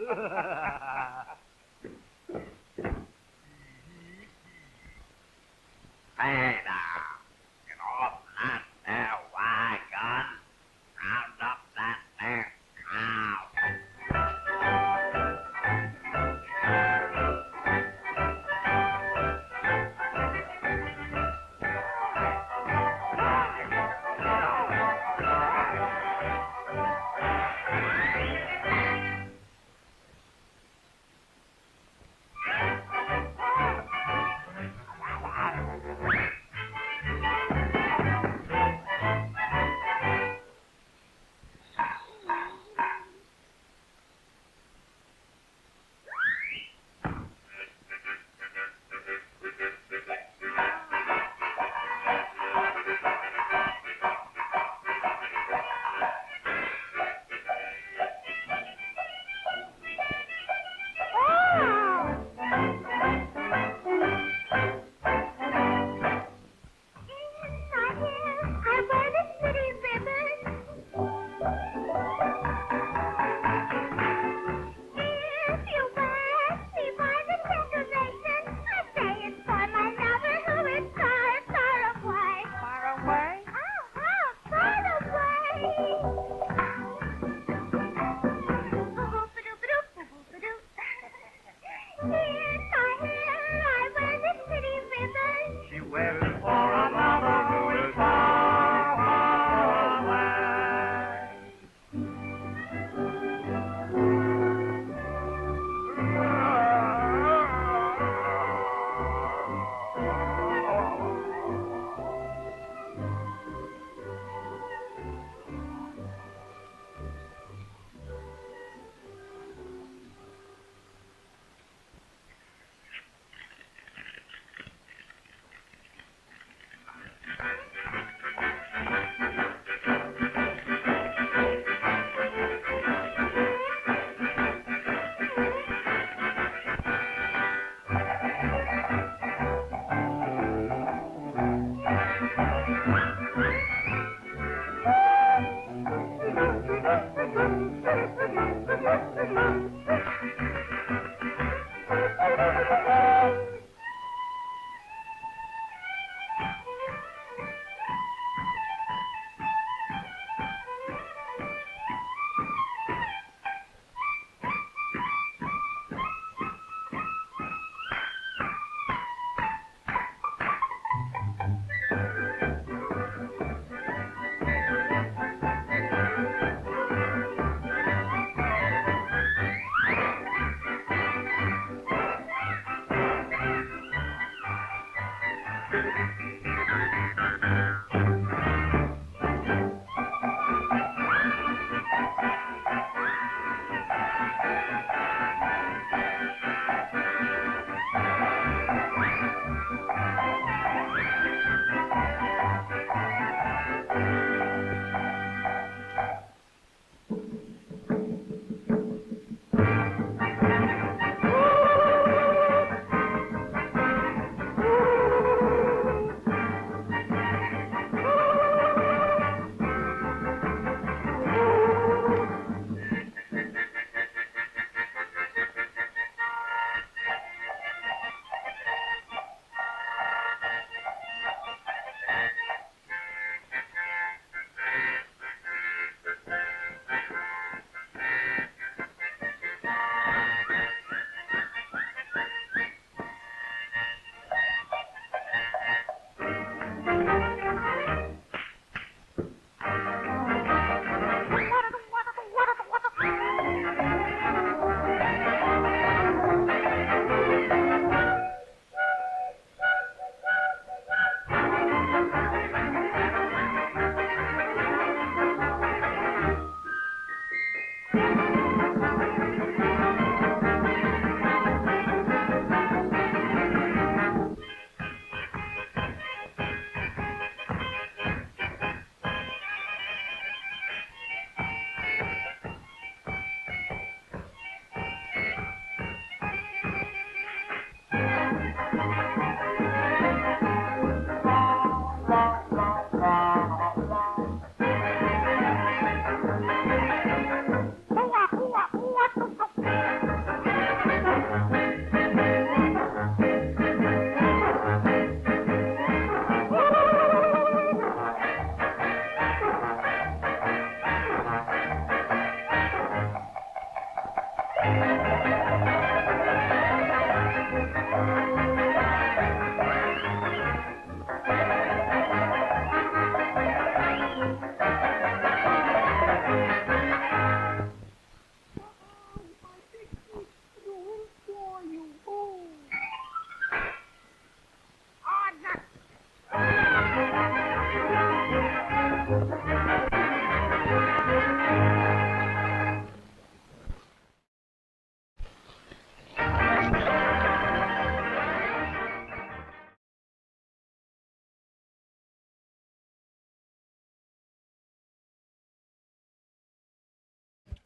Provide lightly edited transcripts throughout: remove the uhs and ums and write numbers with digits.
Hey now, get off that there wagon. Round up that there cow.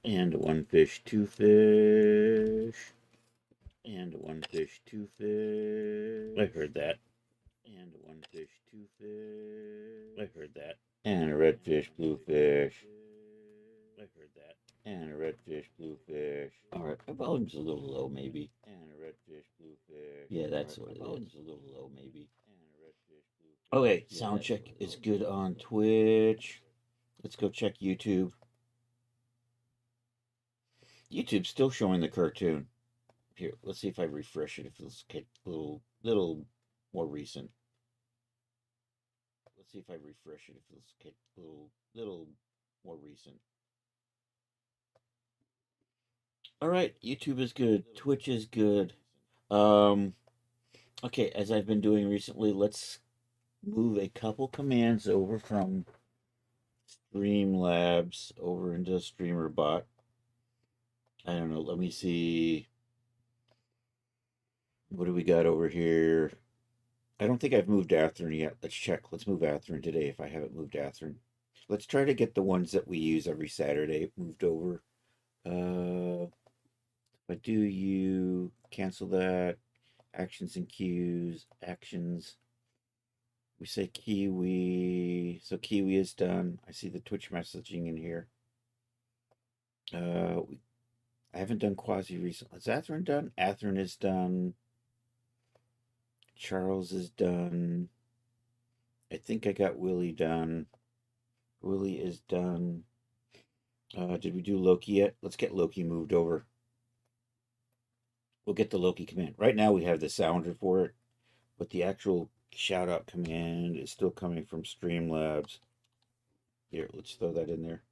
And one fish, two fish. And one fish, two fish. I heard that. And one fish, two fish. I heard that. And a red fish, blue fish. I heard that. And a red fish, blue fish. Alright, my volume's a little low, maybe. And a red fish, blue fish. Yeah, that's what it is. My volume's a little low, maybe. And a red fish, blue fish. Okay, yeah, sound check is good on Twitch. Let's go check YouTube. YouTube's still showing the cartoon. Here, let's see if I refresh it. If it's get a little more recent. Let's see if I refresh it. If it's get a little more recent. All right, YouTube is good. Twitch is good. Okay, as I've been doing recently, let's move a couple commands over from Streamlabs over into StreamerBot. I don't know. Let me see. What do we got over here? I don't think I've moved Atherin yet. Let's check. Let's move Atherin today if I haven't moved Atherin. Let's try to get the ones that we use every Saturday moved over. But do you cancel that? Actions and queues. Actions. We say Kiwi. So Kiwi is done. I see the Twitch messaging in here. I haven't done Quasi recently. Is Atherin done? Atherin is done. Charles is done. I think I got Willie done. Willie is done. Did we do Loki yet? Let's get Loki moved over. We'll get the Loki command. Right now we have the sounder for it, but the actual shout out command is still coming from Streamlabs. Here, let's throw that in there.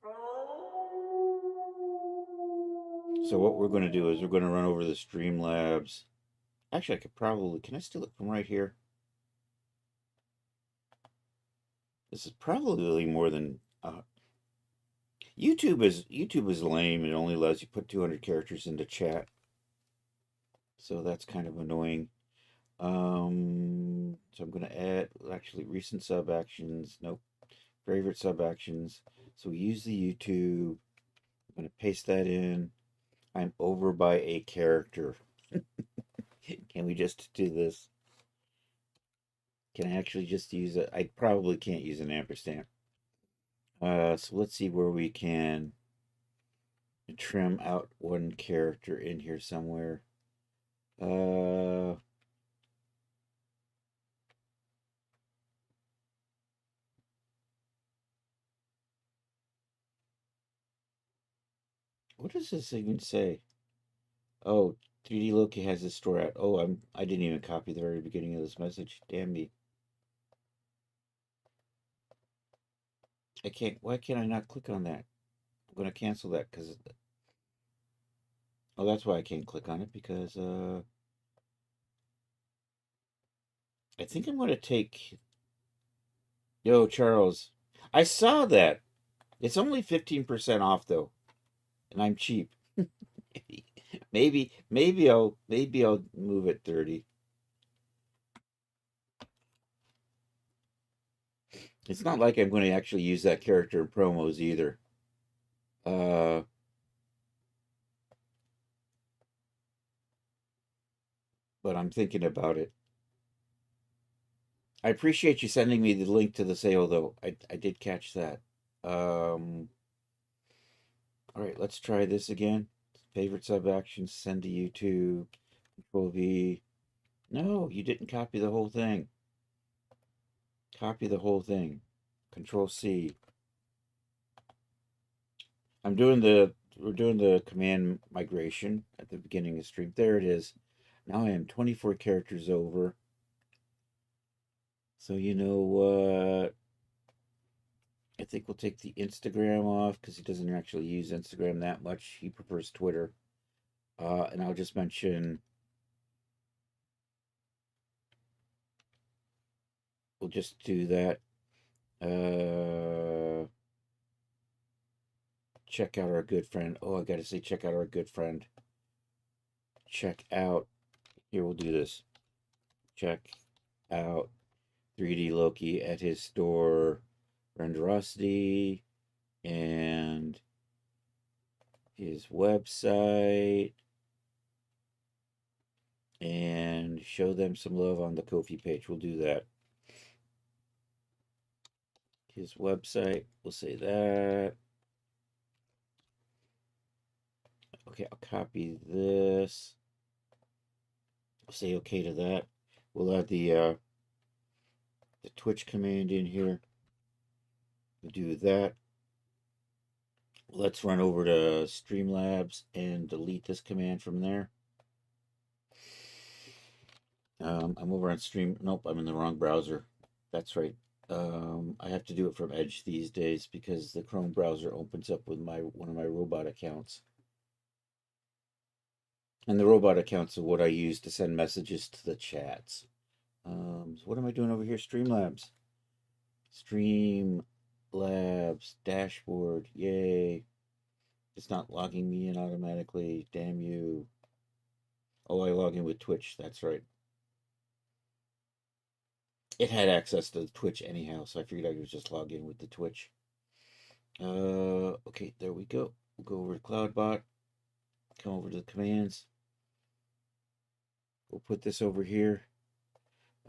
So what we're going to do is we're going to run over the Streamlabs. Actually, I could probably, can I steal it from right here? This is probably more than YouTube is lame. It only allows you to put 200 characters into chat. So that's kind of annoying. So I'm going to add, actually, recent sub actions. Nope. Favorite sub actions. So we use the YouTube. I'm going to paste that in. I'm over by a character. Can we just do this? Can I actually just use it? I probably can't use an ampersand. So let's see where we can trim out one character in here somewhere. What does this even say? Oh, 3D Loki has this store out. Oh, I didn't even copy the very beginning of this message. Damn me. I can't. Why can't I not click on that? I'm gonna cancel that because. Oh, that's why I can't click on it because I think I'm gonna take. Yo, Charles, I saw that. It's only 15% off though, and I'm cheap. maybe I'll move it 30. It's not like I'm going to actually use that character in promos either. But I'm thinking about it. I appreciate you sending me the link to the sale though. I did catch that. All right, let's try this again. Favorite sub actions, send to YouTube. Control V. No, you didn't copy the whole thing. Copy the whole thing. Control C. We're doing the command migration at the beginning of the stream. There it is. Now I am 24 characters over. So you know what? I think we'll take the Instagram off because he doesn't actually use Instagram that much. He prefers Twitter. And I'll just mention we'll just do that. Check out our good friend. Oh, I gotta say, check out our good friend. Check out. Here, we'll do this. Check out 3D Loki at his store, Renderosity, and his website, and show them some love on the Ko-fi page. We'll do that. His website, we'll say that. Okay, I'll copy this. I'll say okay to that. We'll add the Twitch command in here. We'll do that. Let's run over to Streamlabs and delete this command from there. I'm over on Stream. Nope, I'm in the wrong browser. That's right. I have to do it from Edge these days because the Chrome browser opens up with one of my robot accounts. And the robot accounts are what I use to send messages to the chats. So what am I doing over here? Streamlabs. Streamlabs dashboard. Yay. It's not logging me in automatically. Damn you. Oh, I log in with Twitch. That's right. It had access to Twitch anyhow, so I figured I would just log in with the Twitch. Okay, there we go. We'll go over to CloudBot. Come over to the commands. We'll put this over here.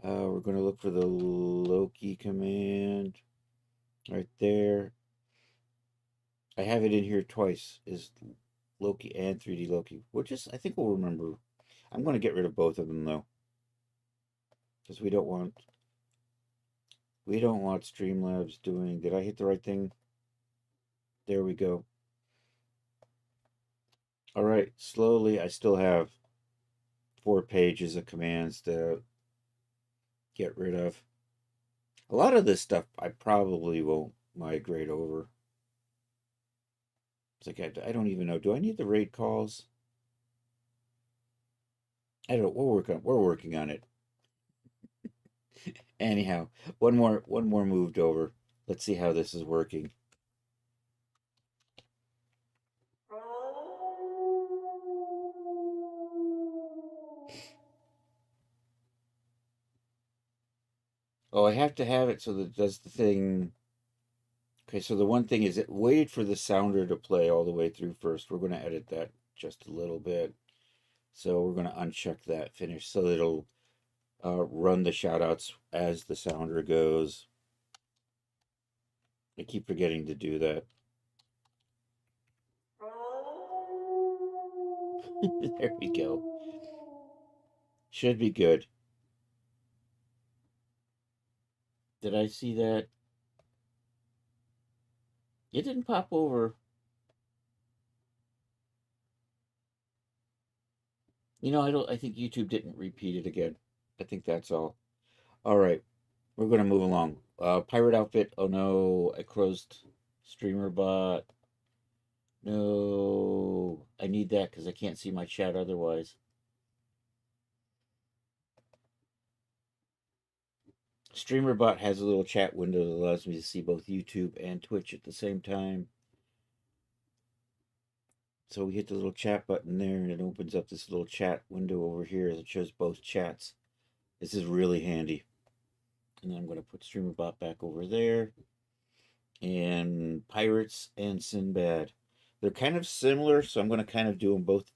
We're going to look for the Loki command right there. I have it in here twice, is Loki and 3D Loki, which is, I think we'll remember. I'm going to get rid of both of them though, because we don't want Streamlabs doing. Did I hit the right thing? There we go. All right, slowly. I still have 4 pages of commands to get rid of. A lot of this stuff I probably won't migrate over. It's like I don't even know. Do I need the raid calls? I don't. We're working on it. Anyhow, one more moved over. Let's see how this is working. Oh, I have to have it so that it does the thing. Okay, so the one thing is it waited for the sounder to play all the way through first. We're going to edit that just a little bit. So we're going to uncheck that finish so that it'll run the shoutouts as the sounder goes. I keep forgetting to do that. There we go. Should be good. Did I see that? It didn't pop over. I think YouTube didn't repeat it again. I think that's all. All right. We're going to move along. Pirate outfit. Oh no, I closed streamer bot. No, I need that because I can't see my chat otherwise. StreamerBot has a little chat window that allows me to see both YouTube and Twitch at the same time. So we hit the little chat button there and it opens up this little chat window over here that shows both chats. This is really handy. And then I'm going to put StreamerBot back over there. And Pirates and Sinbad. They're kind of similar, so I'm going to kind of do them both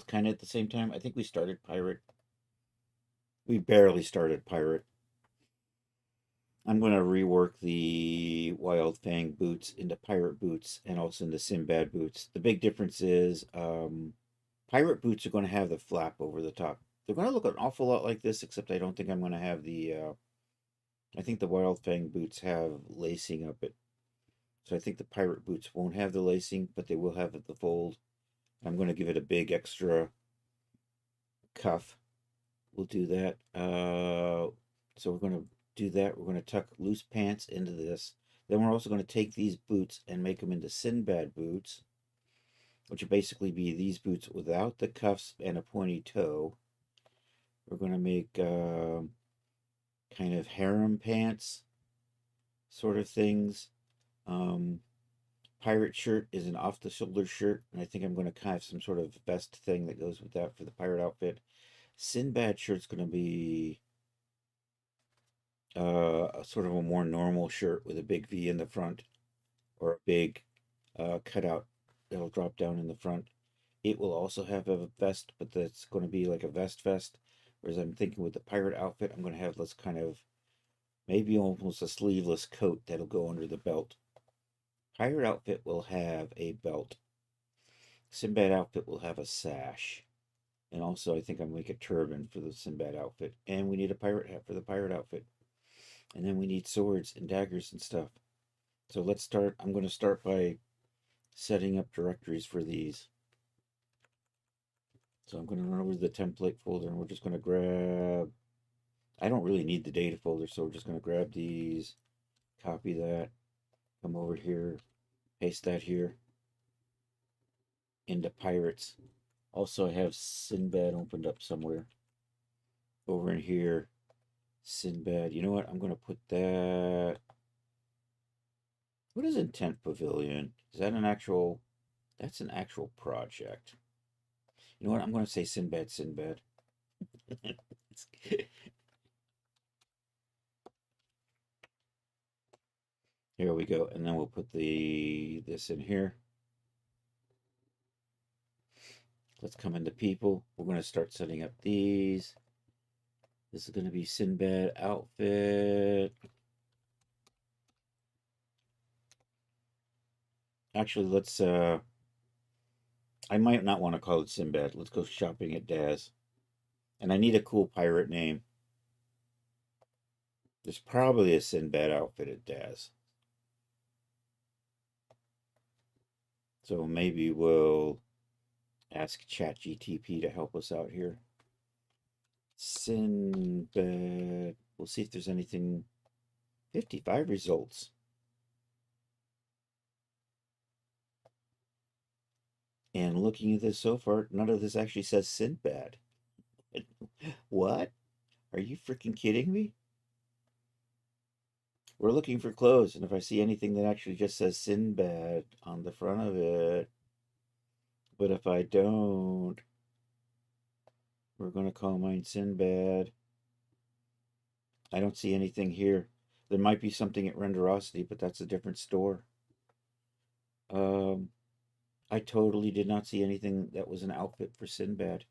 kind of at the same time. I think we started Pirate. We barely started Pirate. I'm going to rework the Wild Fang boots into Pirate boots and also into Sinbad boots. The big difference is Pirate boots are going to have the flap over the top. They're going to look an awful lot like this, except I don't think I'm going to have the... I think the Wild Fang boots have lacing up it. So I think the Pirate boots won't have the lacing, but they will have the fold. I'm going to give it a big extra cuff. We'll do that. So we're going to do that. We're going to tuck loose pants into this. Then we're also going to take these boots and make them into Sinbad boots, which would basically be these boots without the cuffs and a pointy toe. We're going to make kind of harem pants sort of things. Pirate shirt is an off-the-shoulder shirt, and I think I'm going to kind of some sort of vest thing that goes with that for the pirate outfit. Sinbad shirt's going to be sort of a more normal shirt with a big V in the front, or a big cutout that'll drop down in the front. It will also have a vest, but that's going to be like a vest. Whereas I'm thinking with the pirate outfit, I'm going to have this kind of maybe almost a sleeveless coat that'll go under the belt. Pirate outfit will have a belt. Sinbad outfit will have a sash. And also, I think I'm like a turban for the Sinbad outfit. And we need a pirate hat for the pirate outfit. And then we need swords and daggers and stuff. So let's start. I'm going to start by setting up directories for these. So I'm going to run over to the template folder and we're just going to grab. I don't really need the data folder, so we're just going to grab these, copy that, come over here, paste that here into pirates. Also, I have Sinbad opened up somewhere. Over in here, Sinbad. You know what? I'm going to put that. What is Intent Pavilion? Is that an actual? That's an actual project. You know what? I'm going to say Sinbad. Here we go. And then we'll put this in here. Let's come into people. We're going to start setting up these. This is going to be Sinbad outfit. Actually, let's I might not want to call it Sinbad. Let's go shopping at Daz. And I need a cool pirate name. There's probably a Sinbad outfit at Daz. So maybe we'll ask ChatGTP to help us out here. Sinbad. We'll see if there's anything. 55 results. And looking at this so far, none of this actually says Sinbad. What? Are you freaking kidding me? We're looking for clothes, and if I see anything that actually just says Sinbad on the front of it, but if I don't, we're going to call mine Sinbad. I don't see anything here. There might be something at Renderosity, but that's a different store. I totally did not see anything that was an outfit for Sinbad.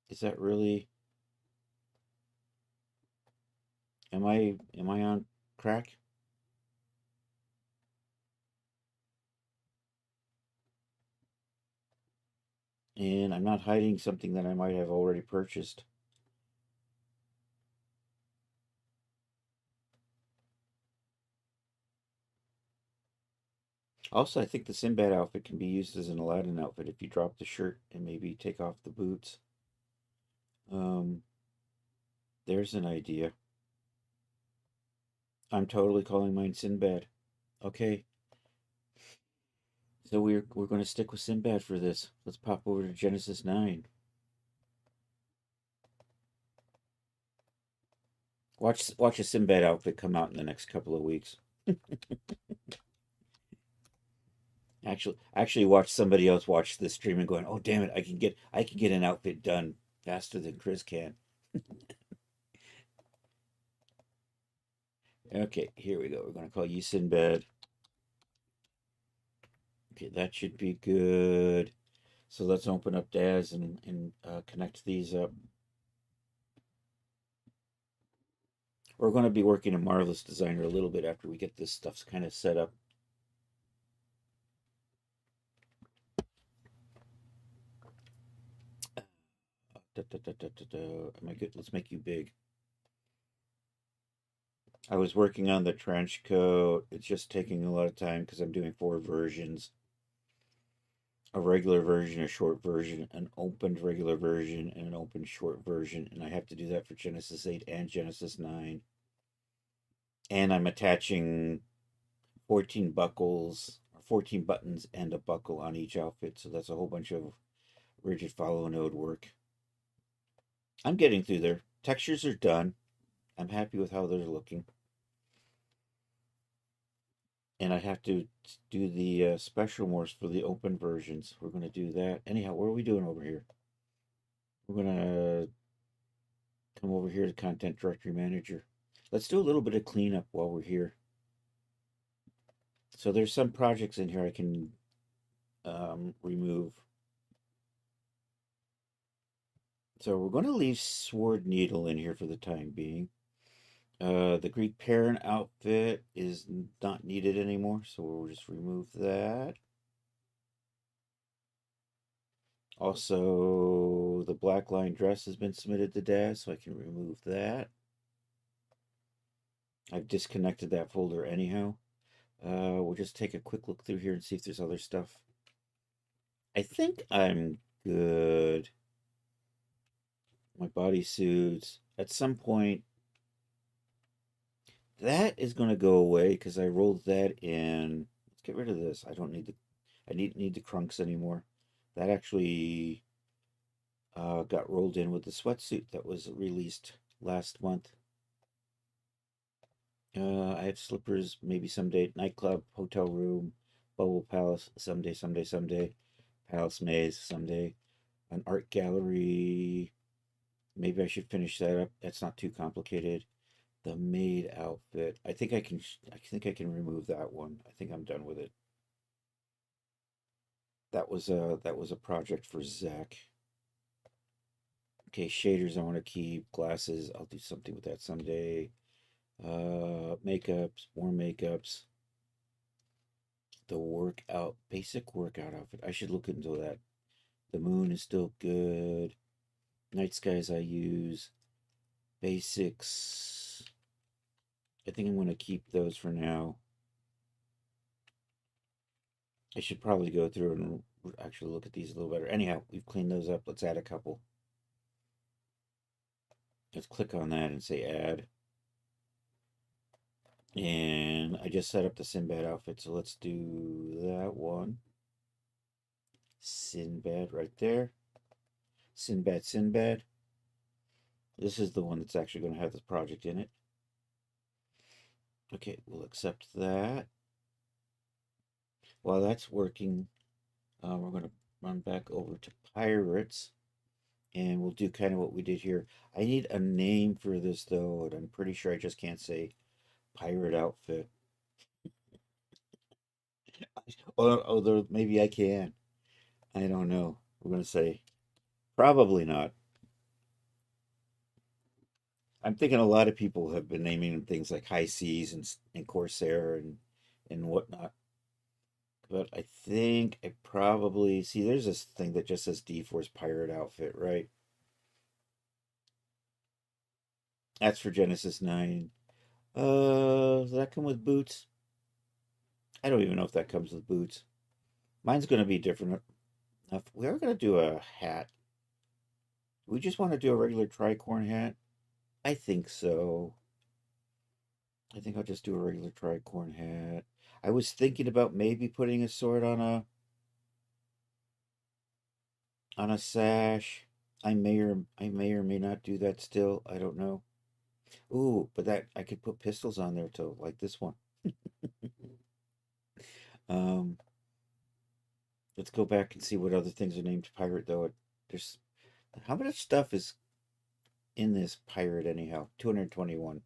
Is that really? Am I on crack? And I'm not hiding something that I might have already purchased. Also, I think the Sinbad outfit can be used as an Aladdin outfit if you drop the shirt and maybe take off the boots. There's an idea. I'm totally calling mine Sinbad. Okay. So we're going to stick with Sinbad for this. Let's pop over to Genesis 9. Watch a Sinbad outfit come out in the next couple of weeks. Actually watch somebody else watch this stream and going, "Oh damn it, I can get an outfit done faster than Chris can." Okay, here we go. We're going to call you Sinbad. Okay, that should be good. So let's open up Daz and connect these up. We're going to be working in Marvelous Designer a little bit after we get this stuff kind of set up. Am I good? Let's make you big. I was working on the trench coat. It's just taking a lot of time because I'm doing 4 versions. A regular version, a short version, an opened regular version, and an open short version. And I have to do that for Genesis 8 and Genesis 9. And I'm attaching 14 buckles, 14 buttons and a buckle on each outfit. So that's a whole bunch of rigid follow node work. I'm getting through there. Textures are done. I'm happy with how they're looking. And I have to do the special morphs for the open versions. We're going to do that. Anyhow, what are we doing over here? We're going to come over here to Content Directory Manager. Let's do a little bit of cleanup while we're here. So there's some projects in here I can remove. So we're going to leave Sword Needle in here for the time being. The Greek Parent outfit is not needed anymore, so we'll just remove that. Also, the black line dress has been submitted to Dad, so I can remove that. I've disconnected that folder anyhow. We'll just take a quick look through here and see if there's other stuff. I think I'm good. My bodysuits. At some point, that is going to go away because I rolled that in. Let's get rid of this. I don't need the. I need the crunks anymore. That actually got rolled in with the sweatsuit that was released last month. I have slippers, maybe someday. Nightclub, hotel room, Bubble Palace, someday. Palace Maze, someday. An art gallery. Maybe I should finish that up. That's not too complicated. The maid outfit. I think I can. I think I can remove that one. I think I'm done with it. That was a project for Zach. Okay, shaders I want to keep. Glasses. I'll do something with that someday. Makeups. More makeups. The workout. Basic workout outfit. I should look into that. The moon is still good. Night skies I use. Basics. I think I'm going to keep those for now. I should probably go through and actually look at these a little better. Anyhow, we've cleaned those up. Let's add a couple. Let's click on that and say add. And I just set up the Sinbad outfit, so let's do that one. Sinbad right there. Sinbad. This is the one that's actually going to have this project in it. Okay, we'll accept that. While that's working, we're going to run back over to Pirates. And we'll do kind of what we did here. I need a name for this, though, and I'm pretty sure I just can't say pirate outfit. Although maybe I can. I don't know. We're going to say probably not. I'm thinking a lot of people have been naming them things like High Seas and Corsair and whatnot. But I think I probably see there's this thing that just says D-Force Pirate Outfit, right? That's for Genesis 9. Does that come with boots? I don't even know if that comes with boots. Mine's going to be different enough. We are going to do a hat. We just want to do a regular tricorn hat. I think so. I think I'll just do a regular tricorn hat. I was thinking about maybe putting a sword on a sash. I may or may not do that still. I don't know. Ooh, but that I could put pistols on there too, like this one. um, let's go back and see what other things are named pirate though. There's how much stuff is in this pirate anyhow? 221.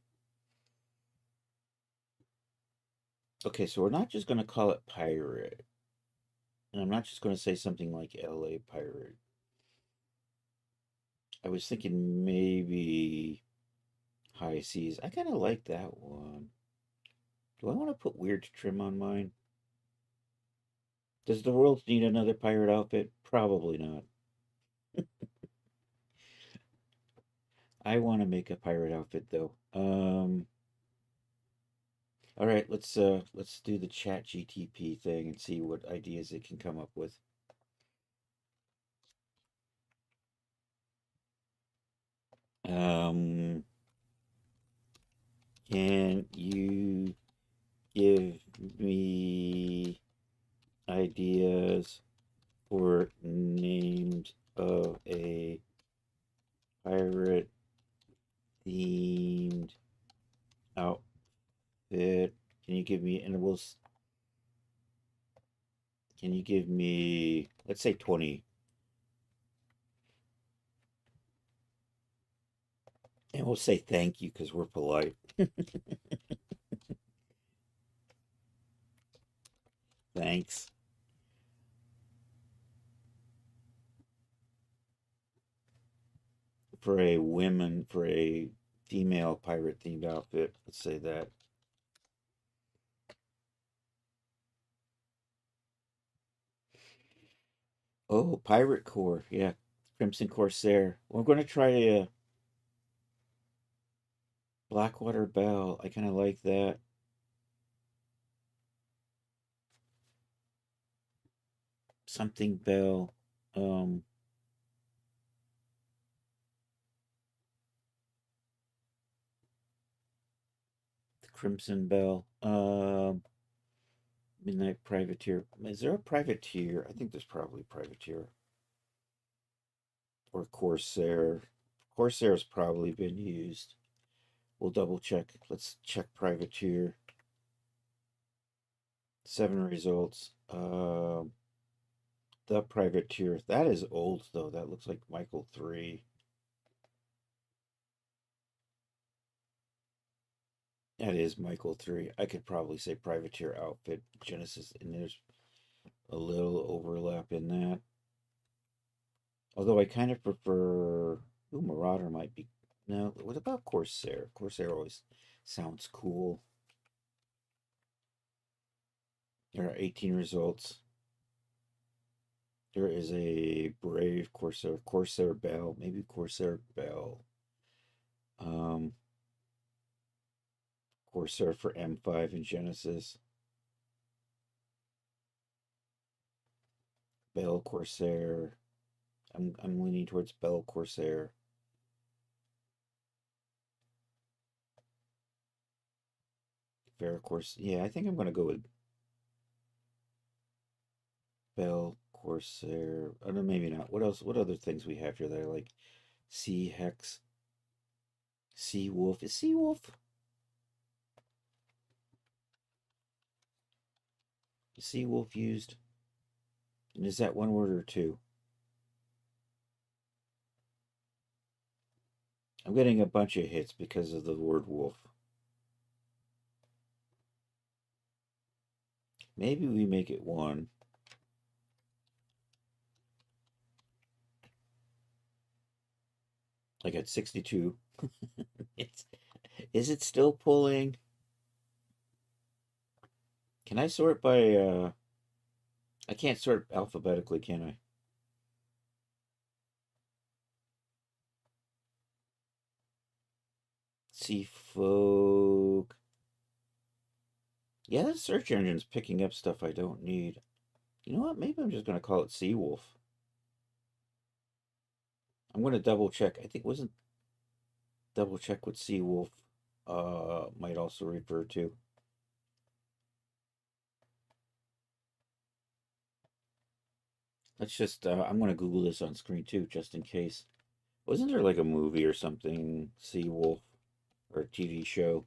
Okay, so we're not just going to call it pirate. And I'm not just going to say something like LA pirate. I was thinking maybe High Seas. I kind of like that one. Do I want to put weird trim on mine? Does the world need another pirate outfit? Probably not. I want to make a pirate outfit though. All right, let's do the chat GTP thing and see what ideas it can come up with. Can you give me ideas for names of a pirate themed outfit? Can you give me intervals? Can you give me, let's say 20? And we'll say thank you because we're polite. Thanks. For a female pirate themed outfit, let's say that. Oh, Pirate Core, yeah, Crimson Corsair. We're going to try a Blackwater Belle. I kind of like that. Something Belle. Um, the Crimson Belle. Midnight Privateer. Is there a Privateer? I think there's probably Privateer. Or Corsair. Corsair's probably been used. We'll double check. Let's check Privateer. 7 results. The Privateer. That is old, though. That looks like Michael 3. That is Michael 3. I could probably say Privateer outfit Genesis, and there's a little overlap in that. Although I kind of prefer. Ooh, Marauder might be. No, what about Corsair? Corsair always sounds cool. There are 18 results. There is a Brave Corsair, Corsair Belle, maybe Corsair Belle. Corsair for M5 in Genesis. Belle Corsair. I'm leaning towards Belle Corsair. Fair Corsair. Yeah, I think I'm gonna go with Belle Corsair. Oh no, maybe not. What else? What other things we have here that I like? Sea Hex. Sea Wolf. Is Sea Wolf? Is Sea Wolf used? And is that one word or two? I'm getting a bunch of hits because of the word wolf. Maybe we make it one. I got 62. It's, is it still pulling? Can I sort by I can't sort alphabetically, can I? Sea Folk. Yeah, that search engine's picking up stuff I don't need. You know what? Maybe I'm just gonna call it Sea Wolf. I'm gonna double check. I think wasn't double check what Sea Wolf might also refer to. Let's just I'm gonna Google this on screen too, just in case. Wasn't there like a movie or something, Sea Wolf, or a TV show?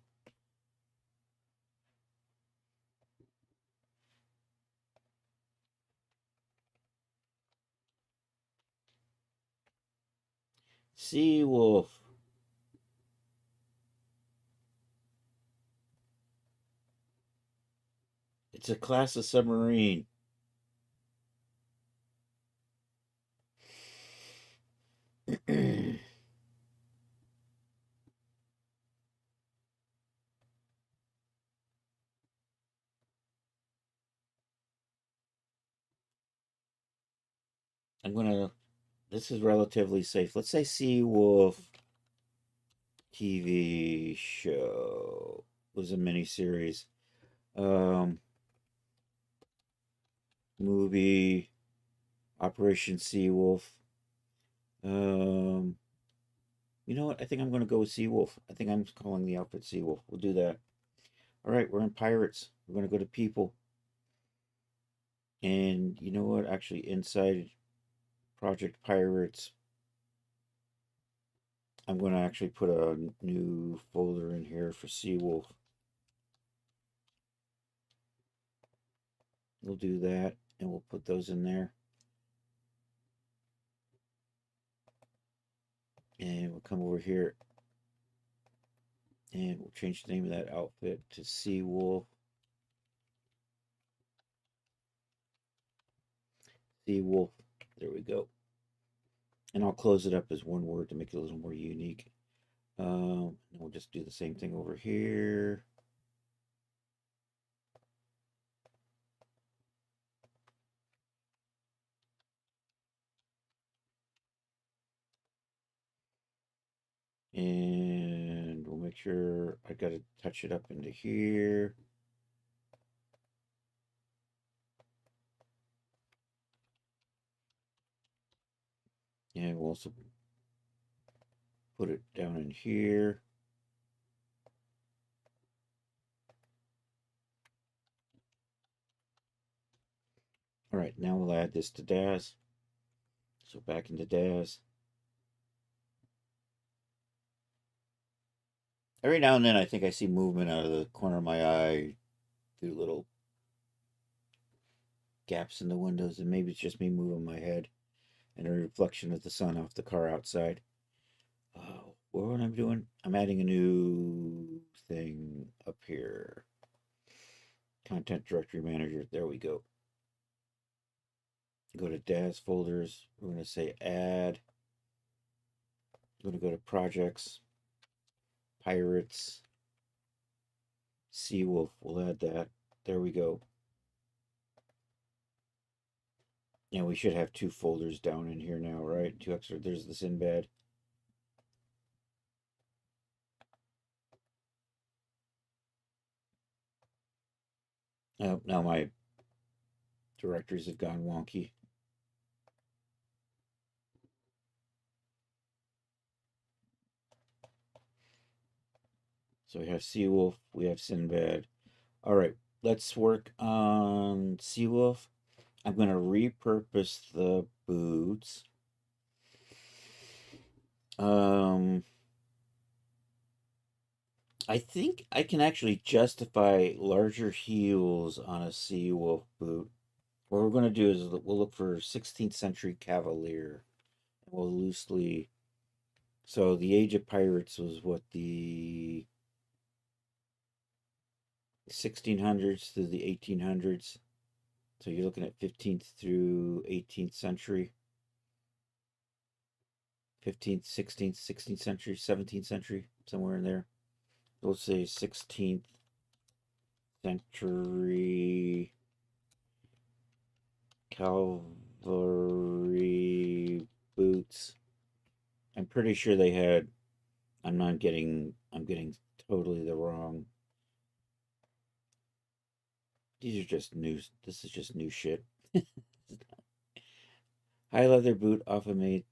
Sea Wolf. It's a class of submarine. I'm gonna. This is relatively safe. Let's say Sea Wolf TV show was a miniseries. Um, movie Operation Sea Wolf. Um, you know what? I think I'm gonna go with Sea Wolf. I think I'm calling the outfit Sea Wolf. We'll do that. All right, we're in Pirates. We're gonna go to People. And you know what? Actually, inside Project Pirates, I'm going to actually put a new folder in here for Sea Wolf. We'll do that, and we'll put those in there. And we'll come over here, and we'll change the name of that outfit to Sea Wolf. Seawolf. There we go. And I'll close it up as one word to make it a little more unique. And we'll just do the same thing over here. And we'll make sure I got to touch it up into here. And we'll also put it down in here. All right, now we'll add this to Daz. So back into Daz. Every now and then I think I see movement out of the corner of my eye through little gaps in the windows, and maybe it's just me moving my head and a reflection of the sun off the car outside. What I'm doing? I'm adding a new thing up here. Content Directory Manager. There we go. Go to Daz folders. We're going to say add. I'm going to go to projects, pirates, Seawolf. We'll add that. There we go. Yeah, we should have 2 folders down in here now, right? 2 extra. There's the Sinbad. Oh, now my directories have gone wonky. So we have Seawolf, we have Sinbad. All right, let's work on Seawolf. I'm going to repurpose the boots. I think I can actually justify larger heels on a Seawolf boot. What we're going to do is we'll look for 16th century Cavalier. We'll loosely. So the Age of Pirates was what, the 1600s through the 1800s. So you're looking at 15th through 18th century. 15th, 16th, 16th century, 17th century, somewhere in there. Let's say 16th century cavalry boots. I'm pretty sure they had. I'm getting totally the wrong. These are just new. This is just new shit. High leather boot often made.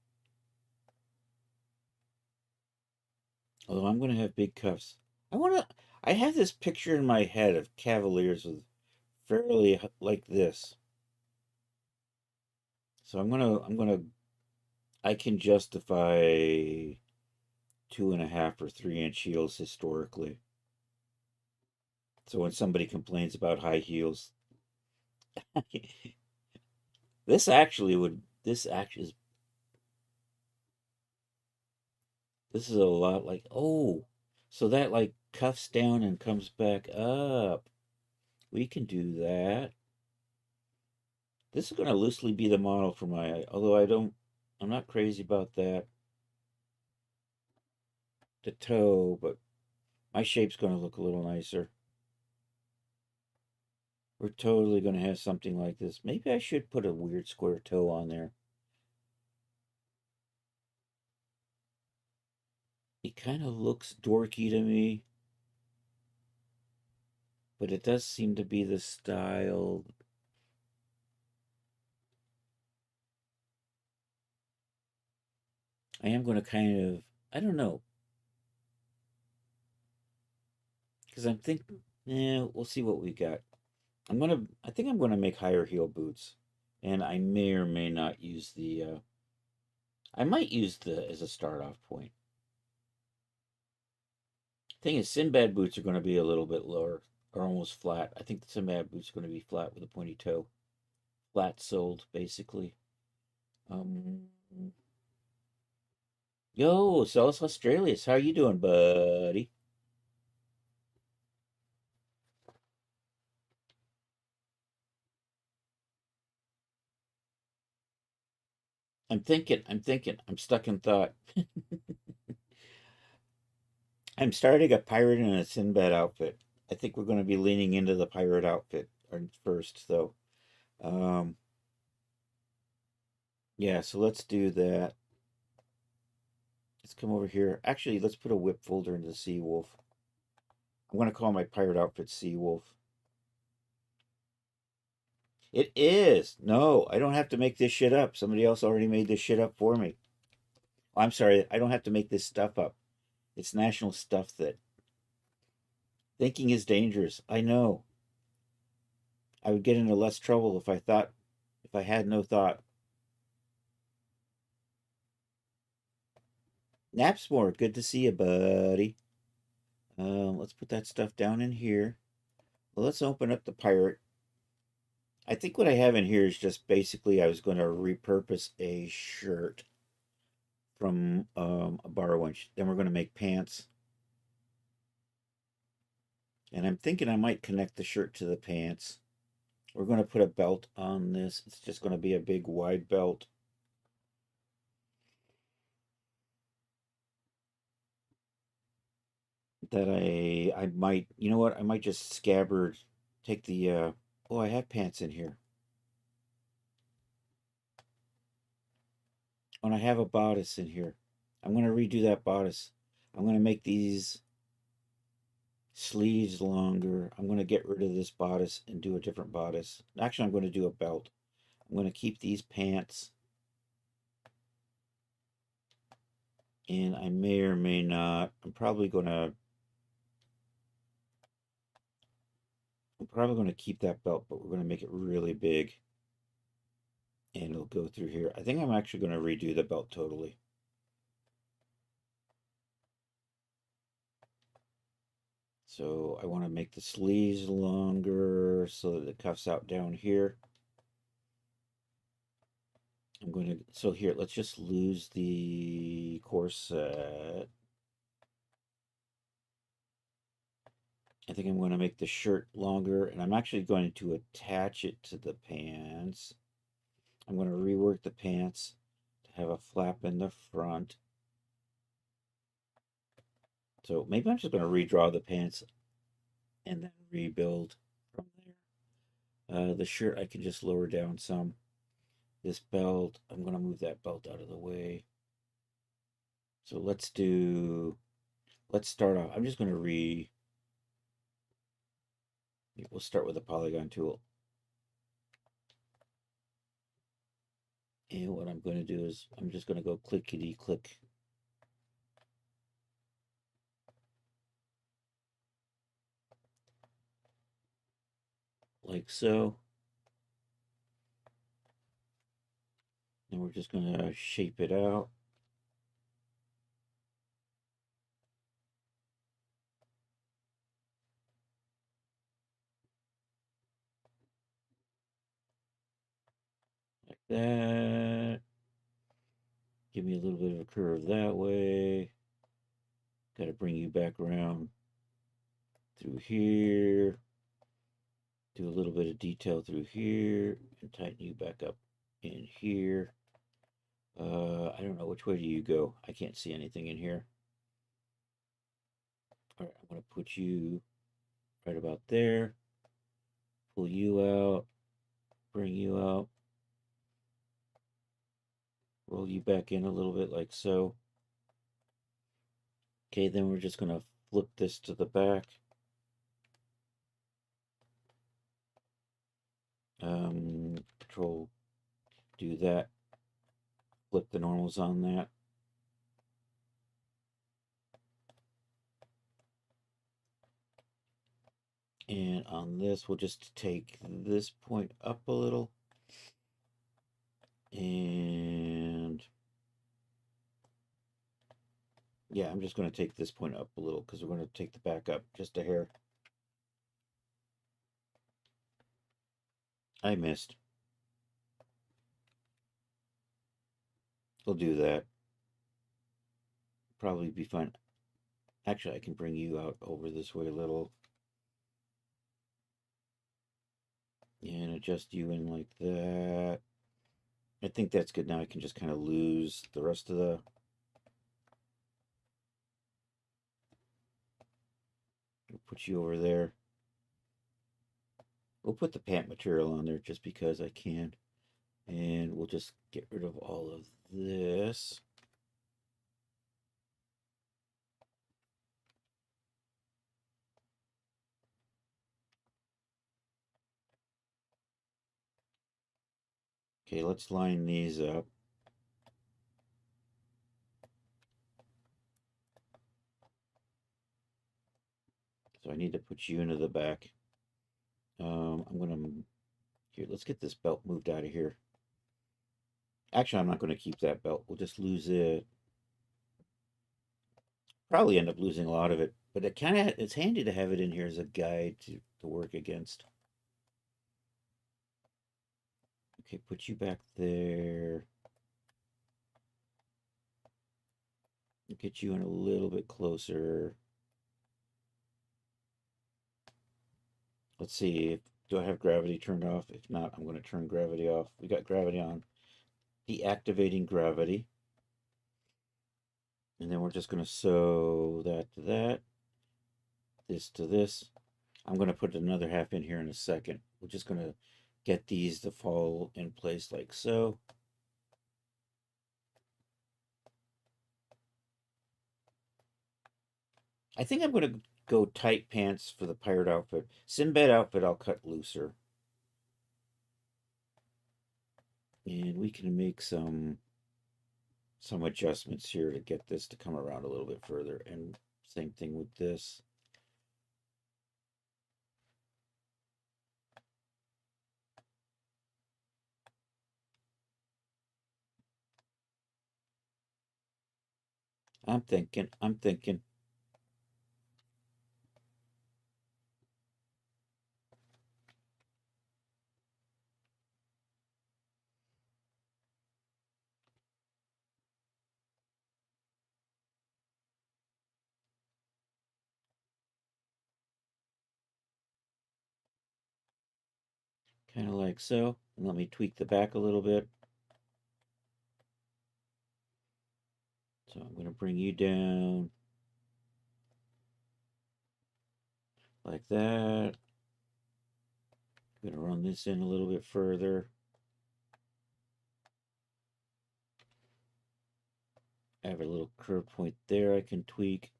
Although I'm going to have big cuffs. I have this picture in my head of Cavaliers with fairly like this. So I can justify 2.5 or 3 inch heels historically. So when somebody complains about high heels, this actually is a lot like, oh, so that like cuffs down and comes back up. We can do that. This is going to loosely be the model for my, although I'm not crazy about that. The toe, but my shape's going to look a little nicer. We're totally going to have something like this. Maybe I should put a weird square toe on there. It kind of looks dorky to me, but it does seem to be the style. I am going to kind of, I don't know, because I'm thinking, yeah, we'll see what we got. I think I'm gonna make higher heel boots, and I may or may not use the. I might use the as a start off point. Thing is, Sinbad boots are going to be a little bit lower, or almost flat. I think the Sinbad boots are going to be flat with a pointy toe, flat soled basically. Yo, Celis Australis, how you doing, buddy? I'm thinking. I'm stuck in thought. I'm starting a pirate in a Sinbad outfit. I think we're going to be leaning into the pirate outfit first, though. Yeah, so let's do that. Let's come over here. Actually, let's put a whip folder into Sea Wolf. I'm going to call my pirate outfit Sea Wolf. It is. No, I don't have to make this shit up. Somebody else already made this shit up for me. Oh, I'm sorry. I don't have to make this stuff up. It's national stuff that thinking is dangerous. I know. I would get into less trouble if I had no thought. Napsmore, good to see you, buddy. Let's put that stuff down in here. Well, let's open up the pirate. I think what I have in here is just basically I was going to repurpose a shirt from a borrowing. Then we're going to make pants. And I'm thinking I might connect the shirt to the pants. We're going to put a belt on this. It's just going to be a big wide belt. That I might, you know what? I might just scabbard, take the, oh, I have pants in here. Oh, and I have a bodice in here. I'm going to redo that bodice. I'm going to make these sleeves longer. I'm going to get rid of this bodice and do a different bodice. Actually, I'm going to do a belt. I'm going to keep these pants. And I may or may not. I'm probably going to keep that belt, but we're going to make it really big. And it'll go through here. I think I'm actually going to redo the belt totally. So I want to make the sleeves longer so that it cuffs out down here. I'm going to, so here, let's just lose the corset. I think I'm going to make the shirt longer, and I'm actually going to attach it to the pants. I'm going to rework the pants to have a flap in the front. So maybe I'm just going to redraw the pants and then rebuild from there. The shirt I can just lower down some. This belt, I'm going to move that belt out of the way. So let's start off. I'm just going to we'll start with a polygon tool. And what I'm going to do is I'm just going to go clickety click. Like so. And we're just going to shape it out. Like that. Give me a little bit of a curve that way. Got to bring you back around through here. Do a little bit of detail through here and tighten you back up in here. I don't know, which way do you go? I can't see anything in here. All right, I'm going to put you right about there. Pull you out. Bring you out. Roll you back in a little bit like so. Okay, then we're just going to flip this to the back. Control, do that. Flip the normals on that. And on this, we'll just take this point up a little. And yeah, I'm just going to take this point up a little because we're going to take the back up just a hair. I missed. We'll do that. Probably be fine. Actually, I can bring you out over this way a little. And adjust you in like that. I think that's good. Now I can just kind of lose the rest of the... We'll put you over there. We'll put the pant material on there just because I can. And we'll just get rid of all of this. Okay, let's line these up. So I need to put you into the back. I'm gonna... Here, let's get this belt moved out of here. Actually, I'm not going to keep that belt. We'll just lose it. Probably end up losing a lot of it, but it's handy to have it in here as a guide to work against. Okay, put you back there. Get you in a little bit closer. Let's see. Do I have gravity turned off? If not, I'm going to turn gravity off. We got gravity on. Deactivating gravity. And then we're just going to sew that to that. This to this. I'm going to put another half in here in a second. We're just going to get these to fall in place like so. I think I'm going to go tight pants for the pirate outfit. Sinbad outfit I'll cut looser. And we can make some adjustments here to get this to come around a little bit further. And same thing with this. I'm thinking. Kind of like so. And let me tweak the back a little bit. So I'm going to bring you down like that. I'm going to run this in a little bit further. I have a little curve point there I can tweak.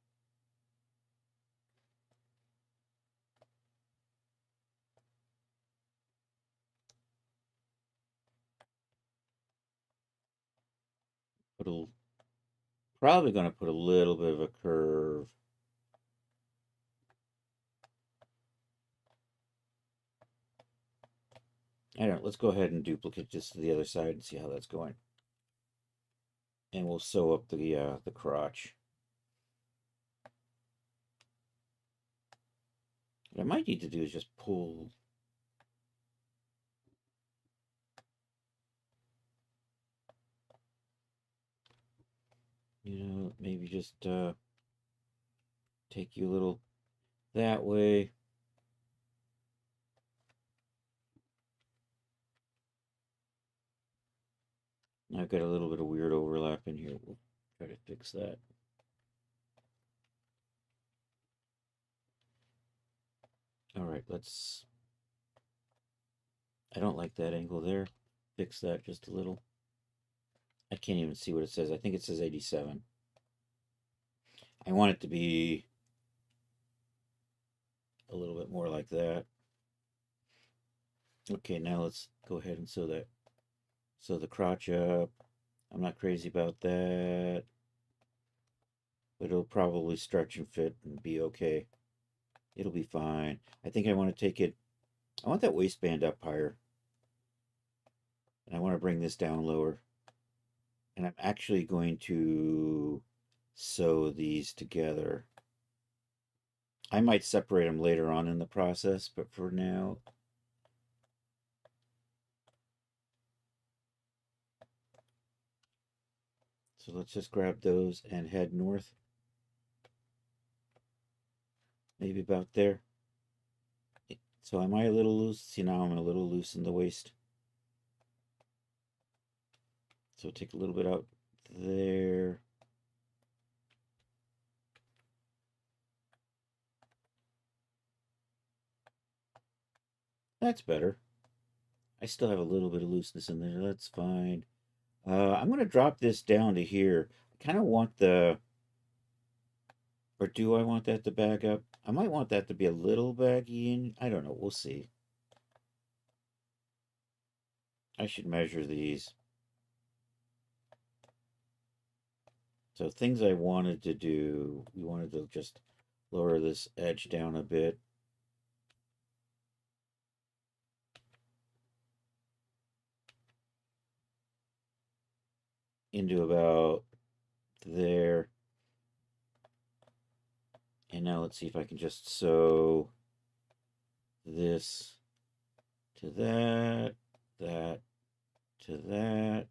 Probably going to put a little bit of a curve. I don't know, let's go ahead and duplicate this to the other side and see how that's going. And we'll sew up the crotch. What I might need to do is just pull. Maybe just take you a little that way. I've got a little bit of weird overlap in here. We'll try to fix that. All right, I don't like that angle there. Fix that just a little. I can't even see what it says. I think it says 87. I want it to be a little bit more like that. Okay, now let's go ahead and sew that. Sew the crotch up. I'm not crazy about that, but it'll probably stretch and fit and be okay. It'll be fine. I think I want to take it, I want that waistband up higher. And I want to bring this down lower. And I'm actually going to sew these together. I might separate them later on in the process, but for now, so let's just grab those and head north. Maybe about there. So am I a little loose? See, now I'm a little loose in the waist. So take a little bit out there. That's better. I still have a little bit of looseness in there. That's fine. I'm going to drop this down to here. I kind of want the, or do I want that to bag up? I might want that to be a little baggy in. I don't know. We'll see. I should measure these. So things I wanted to do, we wanted to just lower this edge down a bit. Into about there. And now let's see if I can just sew this to that, that to that,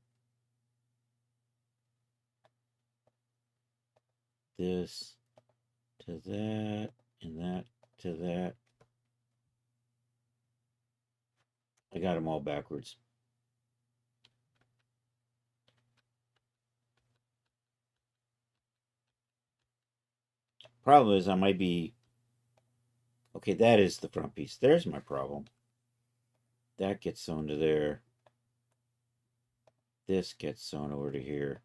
this to that, and that to that. I got them all backwards. Problem is I might be, okay, that is the front piece. There's my problem. That gets sewn to there. This gets sewn over to here.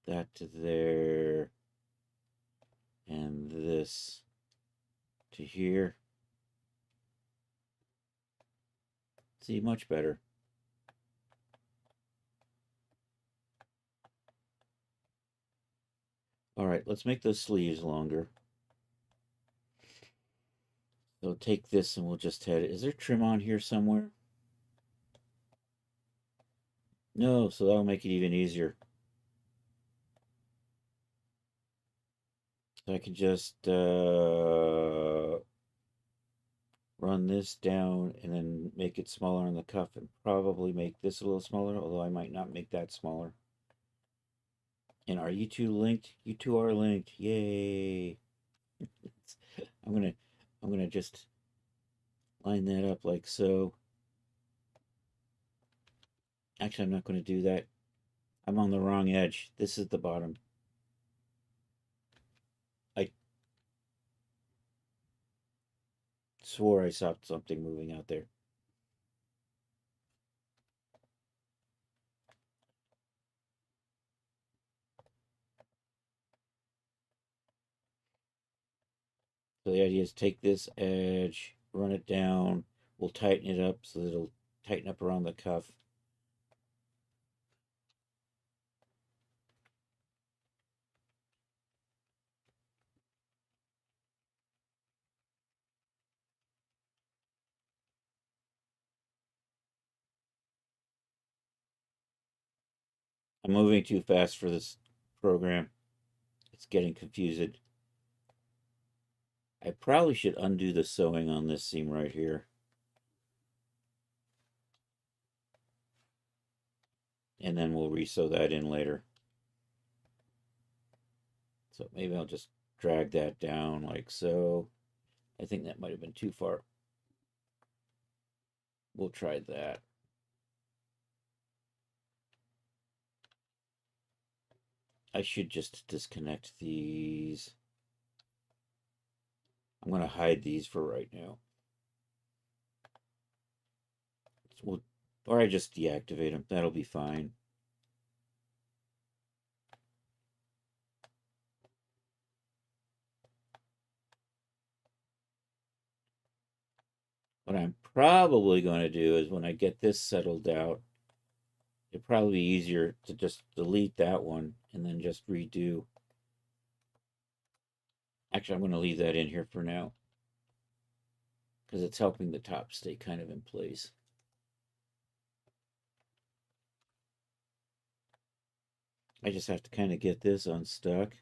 That to there. And this to here. See, much better. All right, let's make those sleeves longer. So take this and we'll just head it. Is there trim on here somewhere? No, so that'll make it even easier. So I can just run this down and then make it smaller on the cuff and probably make this a little smaller, although I might not make that smaller. And are you two linked? You two are linked. Yay. I'm gonna just line that up like so. Actually, I'm not gonna do that. I'm on the wrong edge. This is the bottom. I swore I saw something moving out there. So the idea is take this edge, run it down. We'll tighten it up so that it'll tighten up around the cuff. I'm moving too fast for this program. It's getting confused. I probably should undo the sewing on this seam right here. And then we'll re-sew that in later. So maybe I'll just drag that down like so. I think that might have been too far. We'll try that. I should just disconnect these. I'm going to hide these for right now. Or I just deactivate them. That'll be fine. What I'm probably going to do is when I get this settled out, it'd probably be easier to just delete that one and then just redo. Actually, I'm going to leave that in here for now because it's helping the top stay kind of in place. I just have to kind of get this unstuck.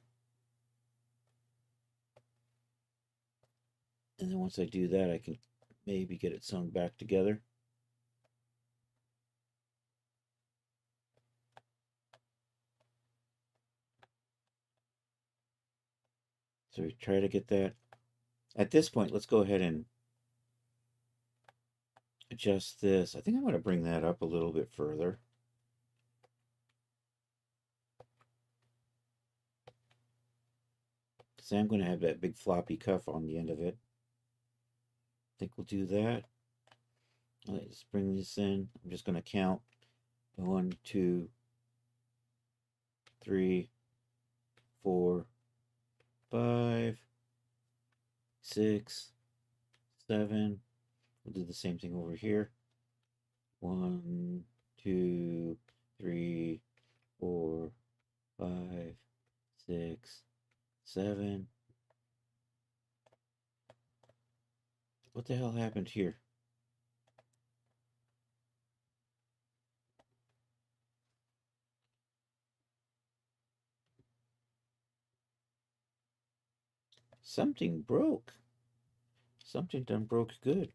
And then once I do that, I can maybe get it sewn back together. So we try to get that. At this point, let's go ahead and adjust this. I think I'm going to bring that up a little bit further. Because I'm going to have that big floppy cuff on the end of it. I think we'll do that. Let's bring this in. I'm just going to count 1, 2, 3, 4, 5, 6, 7. We'll do the same thing over here. 1, 2, 3, 4, 5, 6, 7. What the hell happened here? Something broke. Something done broke good.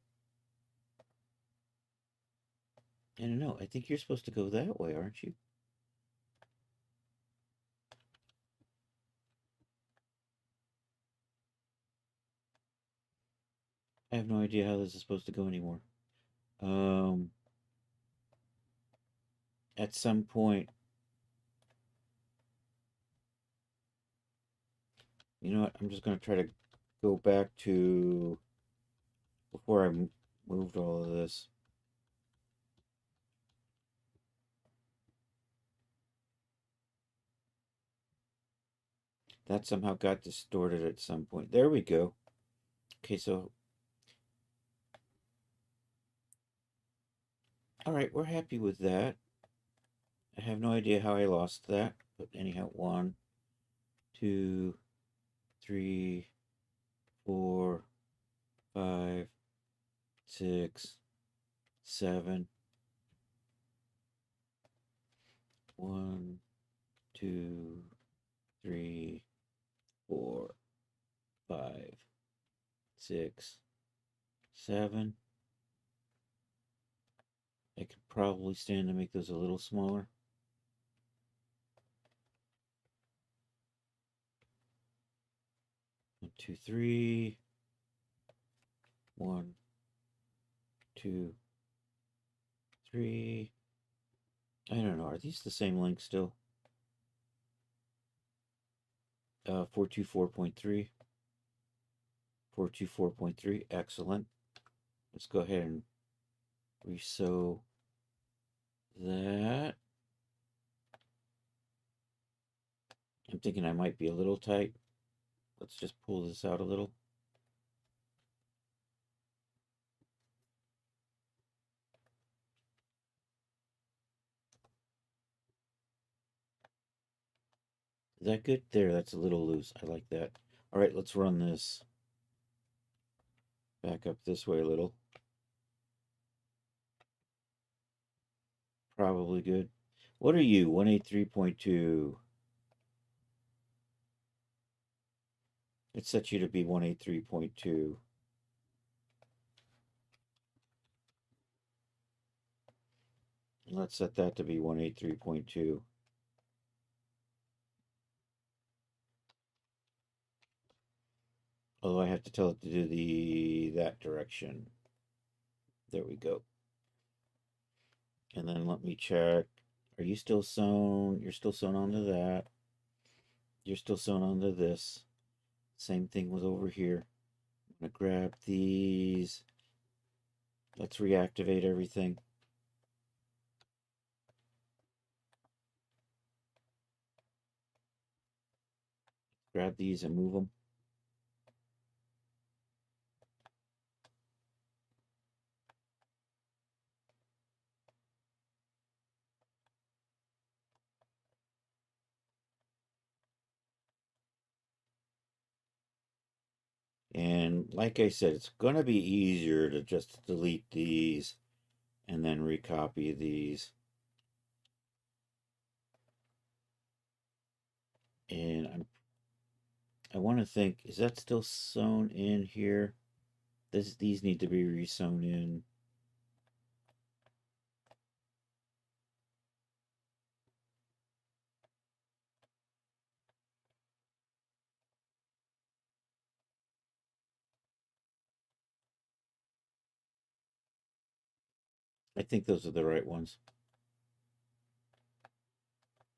I don't know. I think you're supposed to go that way, aren't you? I have no idea how this is supposed to go anymore. At some point, you know what? I'm just going to try to go back to before I moved all of this. That somehow got distorted at some point. There we go. Okay, so all right, we're happy with that. I have no idea how I lost that, but anyhow, 1, 2, 3, 4, 5, 6, 7. 1, 2, 3, 4, 5, 6, 7. I could probably stand to make those a little smaller. One, 2, 3. 1, 2, 3. I don't know. Are these the same length still? 424.3. 424.3. Excellent. Let's go ahead and resew that. I'm thinking I might be a little tight. Let's just pull this out a little. Is that good? There, that's a little loose. I like that. All right, let's run this back up this way a little. Probably good. What are you? 183.2. It sets you to be 183.2. Let's set that to be 183.2. Although I have to tell it to do that direction. There we go. And then let me check. Are you still sewn? You're still sewn onto that. You're still sewn onto this. Same thing was over here. I'm gonna grab these. Let's reactivate everything. Grab these and move them. And like I said, it's going to be easier to just delete these and then recopy these. And I want to think, is that still sewn in here? These need to be resewn in. I think those are the right ones.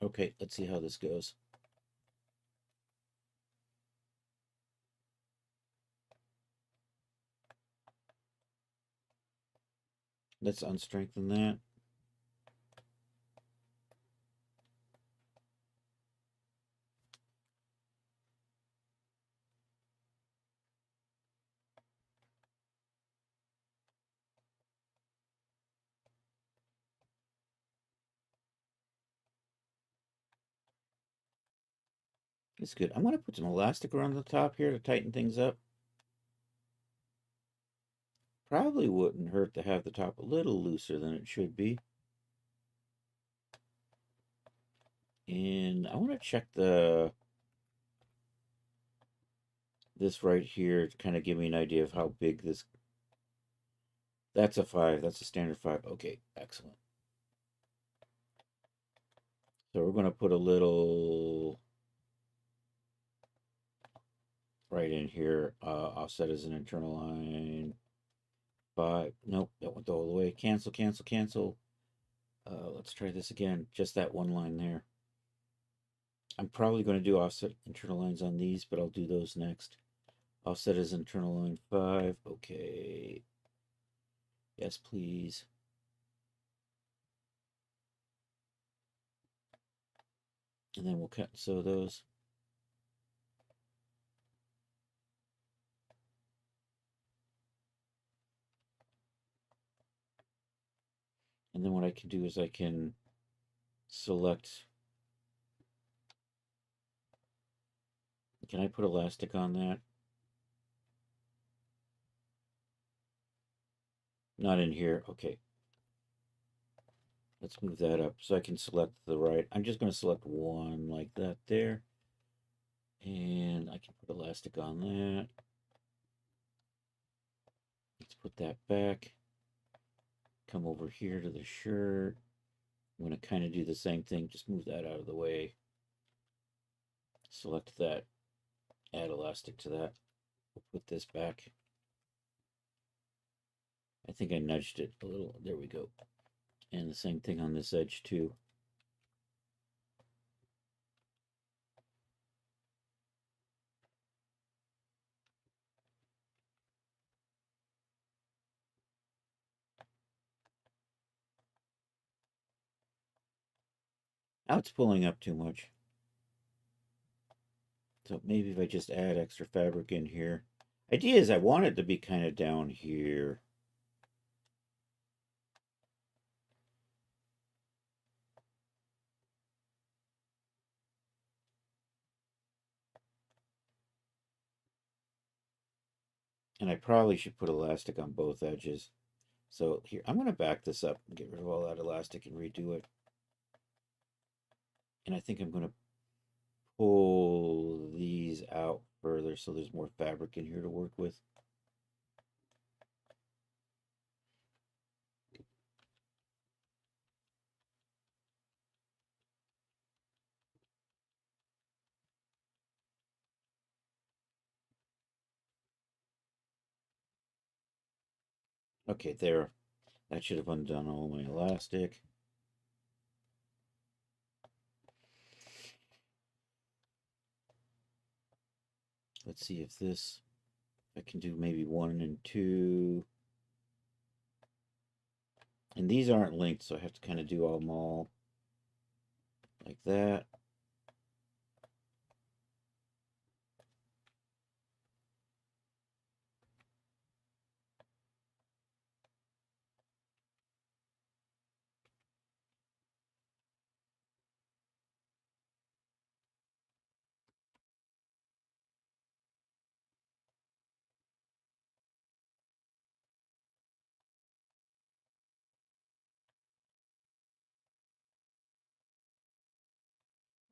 Okay, let's see how this goes. Let's unstrengthen that. It's good. I'm going to put some elastic around the top here to tighten things up. Probably wouldn't hurt to have the top a little looser than it should be. And I want to check this right here to kind of give me an idea of how big this. That's a 5. That's a standard 5. Okay, excellent. So we're going to put a little right in here. Offset as an internal line. 5. Nope, that went all the way. Cancel, cancel, cancel. Let's try this again. Just that one line there. I'm probably going to do offset internal lines on these, but I'll do those next. Offset as internal line 5. Okay. Yes, please. And then we'll cut and sew those. And then what I can do is I can select. Can I put elastic on that? Not in here. Okay. Let's move that up so I can select the right. I'm just going to select one like that there. And I can put elastic on that. Let's put that back. Come over here to the shirt. I'm going to kind of do the same thing. Just move that out of the way. Select that. Add elastic to that. We'll put this back. I think I nudged it a little. There we go. And the same thing on this edge too. Now it's pulling up too much. So maybe if I just add extra fabric in here. Idea is I want it to be kind of down here. And I probably should put elastic on both edges. So here, I'm going to back this up and get rid of all that elastic and redo it. And I think I'm going to pull these out further so there's more fabric in here to work with. Okay, there. That should have undone all my elastic. Let's see if this, I can do maybe 1 and 2. And these aren't linked, so I have to kind of do them all like that.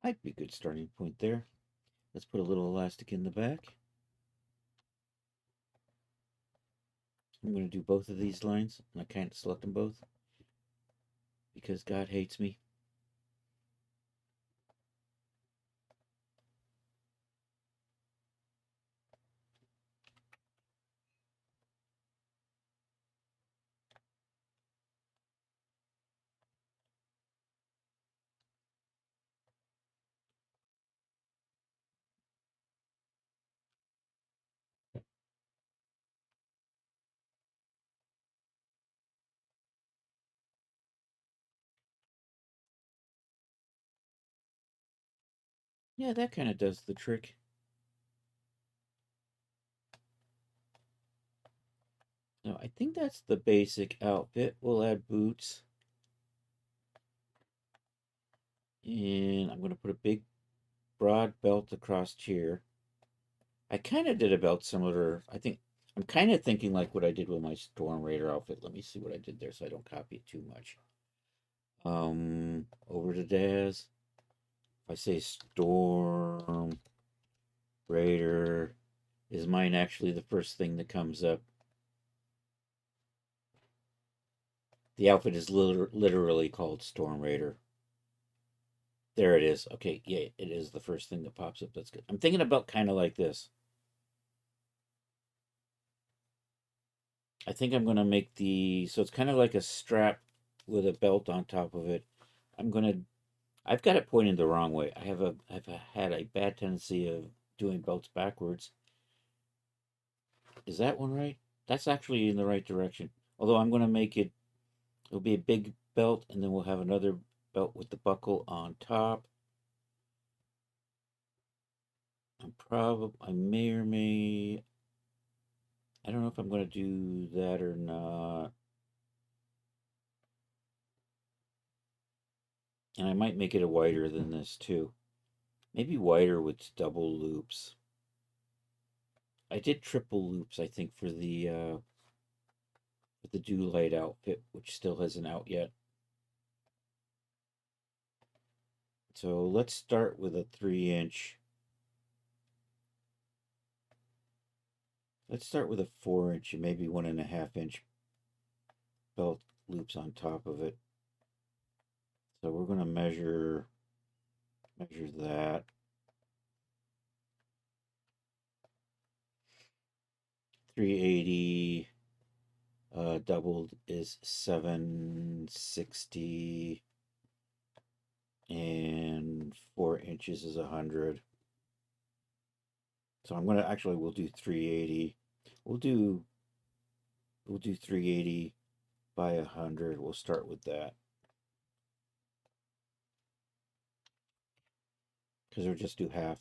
Might be a good starting point there. Let's put a little elastic in the back. I'm going to do both of these lines, and I can't select them both because God hates me. Yeah, that kind of does the trick. Now, I think that's the basic outfit. We'll add boots. And I'm going to put a big, broad belt across here. I kind of did a belt similar. I think I'm kind of thinking like what I did with my Storm Raider outfit. Let me see what I did there so I don't copy it too much. Over to Daz. If I say Storm Raider, is mine actually the first thing that comes up? The outfit is literally called Storm Raider. There it is. Okay, yeah, it is the first thing that pops up. That's good. I'm thinking about kind of like this. I think I'm going to make so it's kind of like a strap with a belt on top of it. I've got it pointed the wrong way. I've had a bad tendency of doing belts backwards. Is that one right? That's actually in the right direction. Although I'm going to make it'll be a big belt, and then we'll have another belt with the buckle on top. I may or may, I don't know if I'm going to do that or not. And I might make it a wider than this too. Maybe wider with double loops. I did triple loops, I think, for the Do Light outfit, which still hasn't out yet. So let's start with a 3-inch. Let's start with a 4-inch and maybe 1.5-inch belt loops on top of it. So we're going to measure that. 380 doubled is 760, and 4 inches is 100. So I'm gonna we'll do 380. We'll do 380 by 100. We'll start with that because we'll just do half.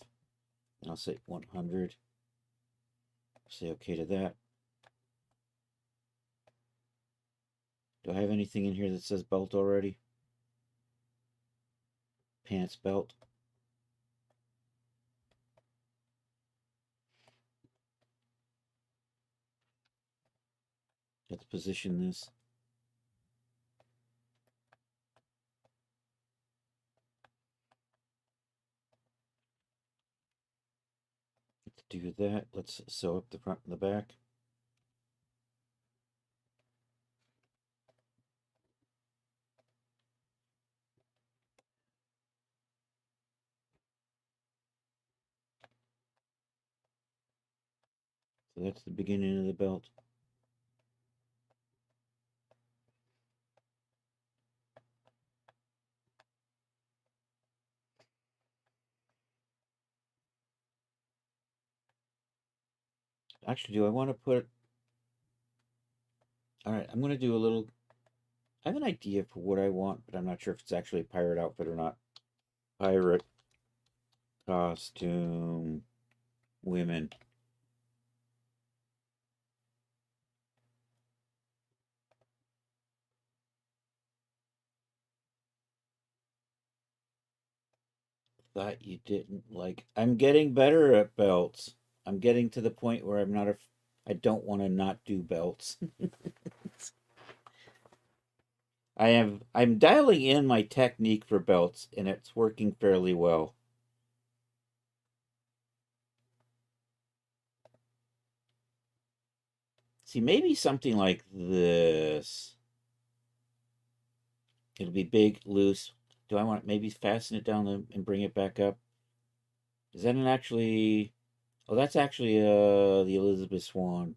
And I'll say 100. Say okay to that. Do I have anything in here that says belt already? Pants belt. Let's position this. Let's do that. Let's sew up the front and the back. So that's the beginning of the belt. Actually, do I want to put... All right, I'm going to do a little... I have an idea for what I want, but I'm not sure if it's actually a pirate outfit or not. Pirate costume women. Thought you didn't like. I'm getting better at belts. I'm getting to the point where I don't want to not do belts. I'm dialing in my technique for belts, and it's working fairly well. See, maybe something like this. It'll be big, loose. Do I want to maybe fasten it down and bring it back up? Is that actually... Oh, that's actually the Elizabeth Swan.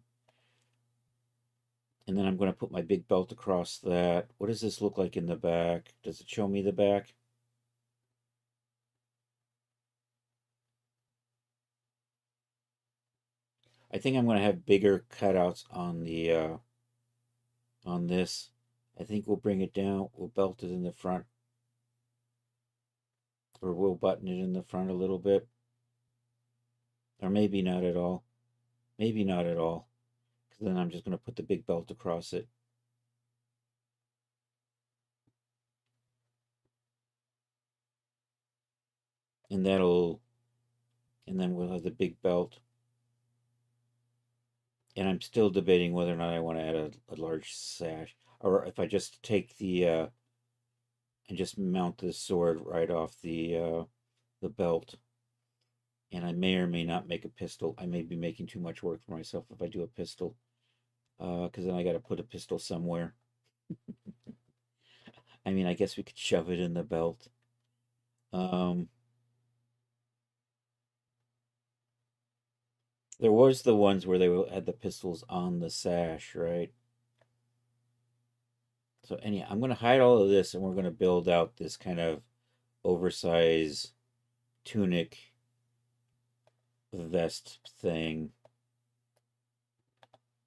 And then I'm going to put my big belt across that. What does this look like in the back? Does it show me the back? I think I'm going to have bigger cutouts on the on this. I think we'll bring it down. We'll belt it in the front, or we'll button it in the front a little bit. Or maybe not at all. Maybe not at all. Because then I'm just going to put the big belt across it. And then we'll have the big belt. And I'm still debating whether or not I want to add a large sash. Or if I just take the, and just mount the sword right off the belt. And I may or may not make a pistol. I may be making too much work for myself if I do a pistol. Because then I got to put a pistol somewhere. I mean, I guess we could shove it in the belt. There was the ones where they had the pistols on the sash, right? So anyhow, I'm going to hide all of this and we're going to build out this kind of oversized tunic vest thing.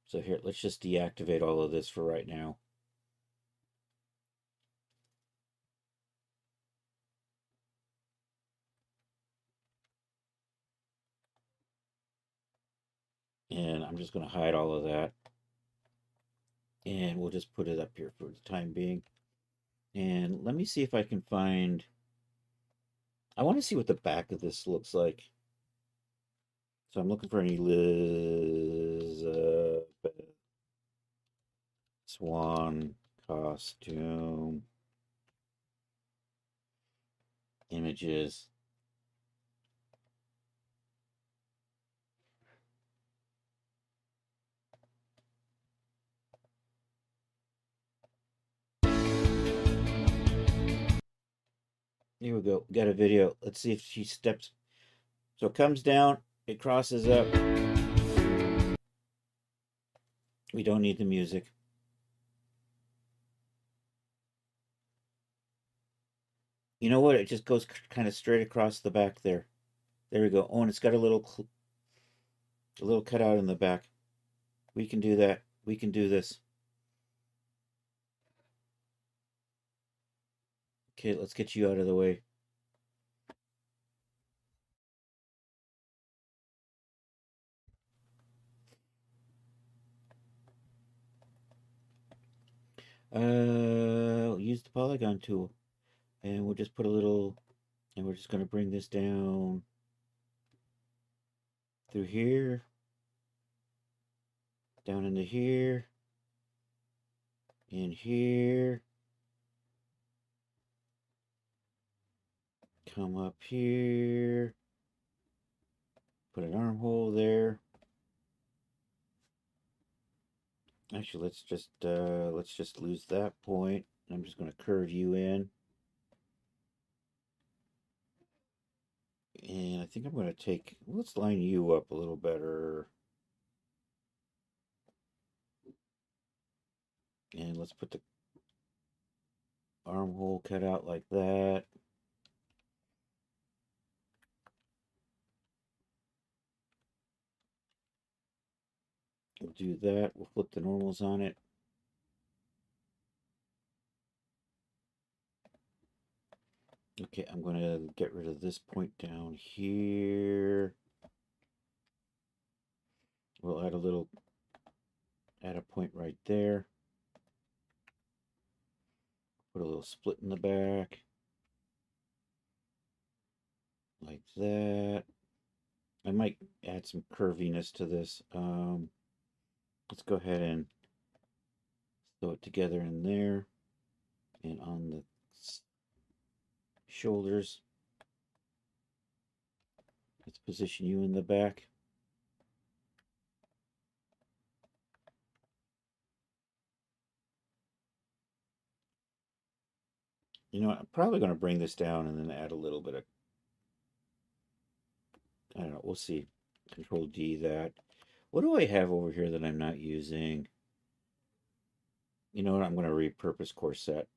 So here, let's just deactivate all of this for right now. And I'm just going to hide all of that. And we'll just put it up here for the time being. And let me see if I can find... I want to see what the back of this looks like. So I'm looking for any Elizabeth Swan costume images. Here we go. Got a video. Let's see if she steps. So it comes down, it crosses up. We don't need the music. You know what? It just goes kind of straight across the back there. There we go. Oh, and it's got a little cutout in the back. We can do that. We can do this. Okay, let's get you out of the way. Use the polygon tool. And we'll just put a little, and we're just going to bring this down through here, down into here, in here, come up here, put an armhole there. Actually, let's just lose that point. I'm just going to curve you in. And I think I'm going to take, let's line you up a little better. And let's put the armhole cut out like that. We'll do that. We'll flip the normals on it. Okay, I'm going to get rid of this point down here. We'll add a point right there. Put a little split in the back. Like that. I might add some curviness to this. Let's go ahead and throw it together in there. And on the shoulders, let's position you in the back. You know what, I'm probably going to bring this down and then add a little bit of, I don't know, we'll see. Control D that. What do I have over here that I'm not using? You know what, I'm going to repurpose corset.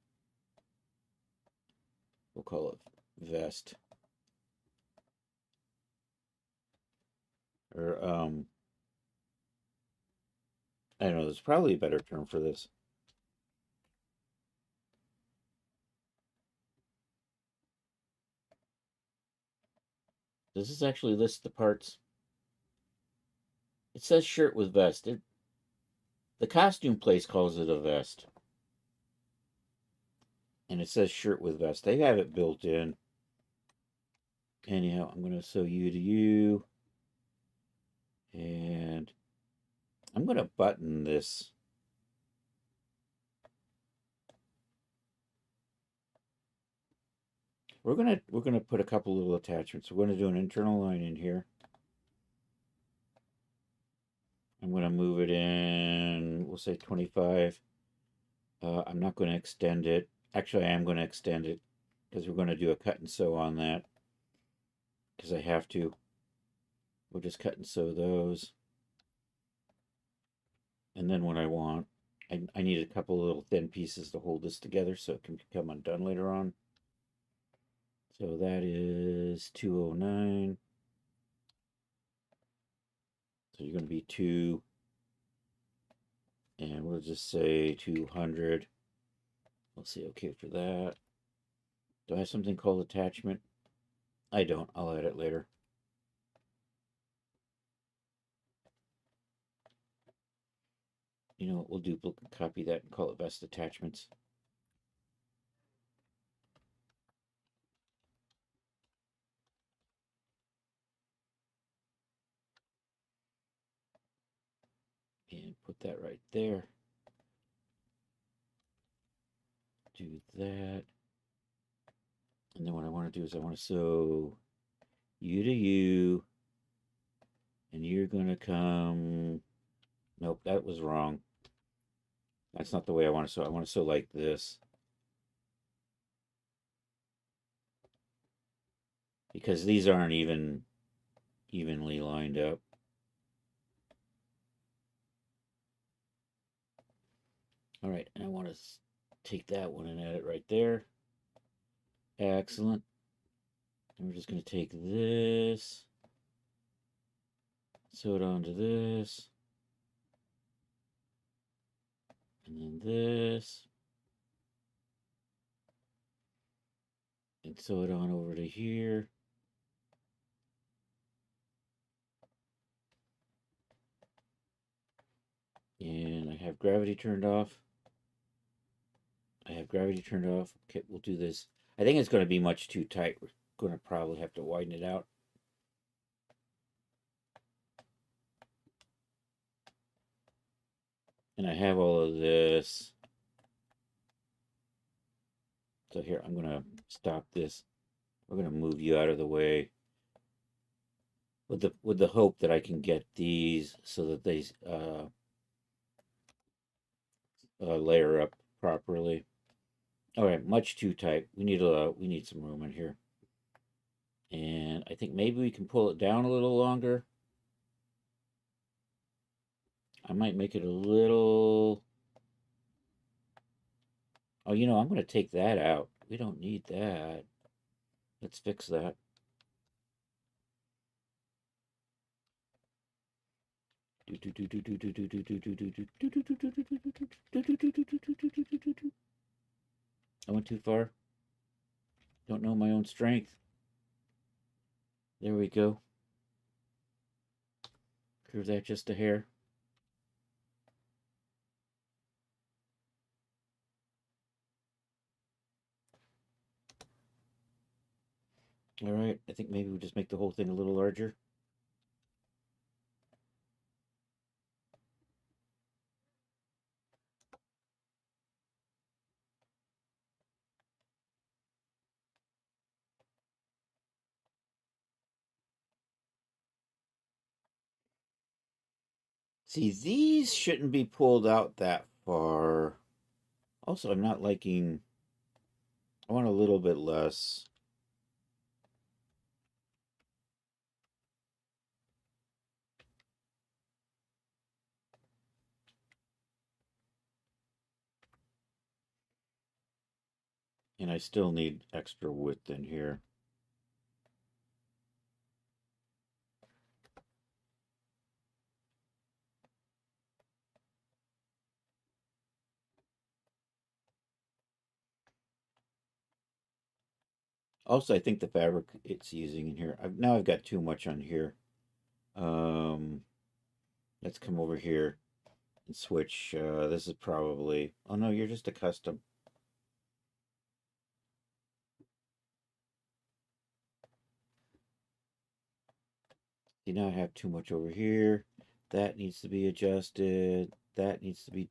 We'll call it vest. Or, I don't know, there's probably a better term for this. Does this actually list the parts? It says shirt with vest. The costume place calls it a vest. And it says shirt with vest. They have it built in. Anyhow, I'm going to sew you to you. And I'm going to button this. We're gonna put a couple little attachments. We're gonna do an internal line in here. I'm gonna move it in, we'll say 25. I'm not gonna extend it. Actually, I am gonna extend it because we're gonna do a cut and sew on that. Because I have to. We'll just cut and sew those. And then when I want, I need a couple little thin pieces to hold this together so it can become undone later on. So that is 209. So you're going to be 2, and we'll just say 200. We'll say okay for that. Do I have something called attachment? I don't. I'll add it later. You know what? We'll duplicate copy that and call it vest attachments. And put that right there. Do that. And then what I want to do is I want to sew you to you. And you're going to come... Nope, that was wrong. That's not the way I want to sew. I want to sew like this. Because these aren't evenly lined up. All right, and I want to take that one and add it right there. Excellent. And we're just going to take this, sew it onto this, and then this, and sew it on over to here. And I have gravity turned off. Okay, we'll do this. I think it's going to be much too tight. We're going to probably have to widen it out. And I have all of this. So here, I'm going to stop this. We're going to move you out of the way with the hope that I can get these so that they layer up properly. All right, much too tight. We need some room in here. And I think maybe we can pull it down a little longer. I might make it a little... Oh, you know, I'm going to take that out. We don't need that. Let's fix that. I went too far. Don't know my own strength. There we go. Curve that just a hair. All right, I think maybe we'll just make the whole thing a little larger. See, these shouldn't be pulled out that far. Also, I'm not liking... I want a little bit less. And I still need extra width in here. Also, I think the fabric it's using in here. Now I've got too much on here. Let's come over here and switch. This is probably. Oh no, you're just a custom. See, now I have too much over here. That needs to be adjusted. That needs to be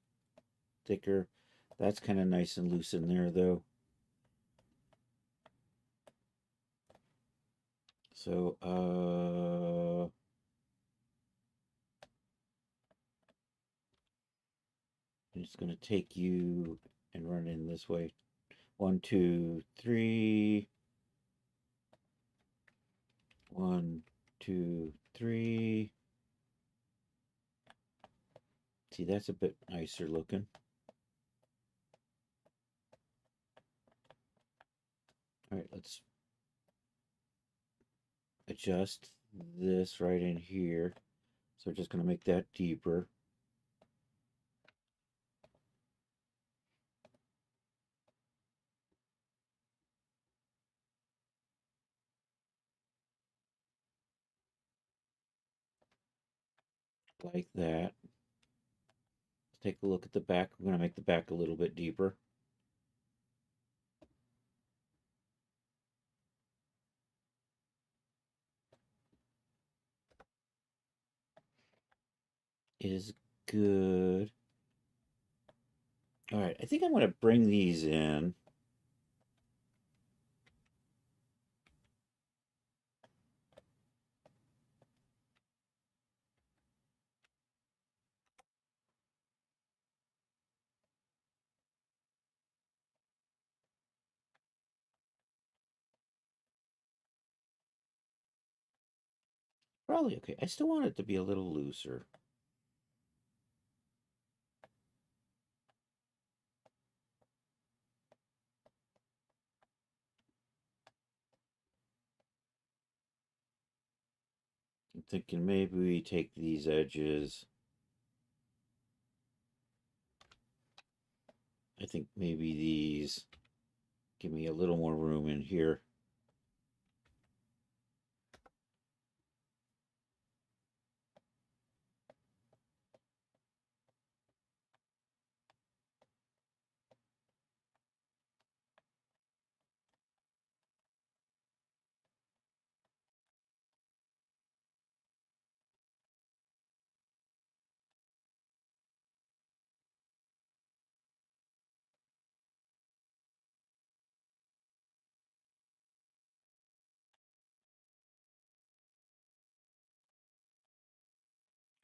thicker. That's kind of nice and loose in there, though. So, I'm just going to take you and run in this way. 1, 2, 3. 1, 2, 3. See, that's a bit nicer looking. All right, let's adjust this right in here. So we're just going to make that deeper. Like that. Let's take a look at the back. We're going to make the back a little bit deeper. Is good. All right, I think I'm going to bring these in. Probably okay. I still want it to be a little looser. I'm thinking maybe we take these edges. I think maybe these give me a little more room in here.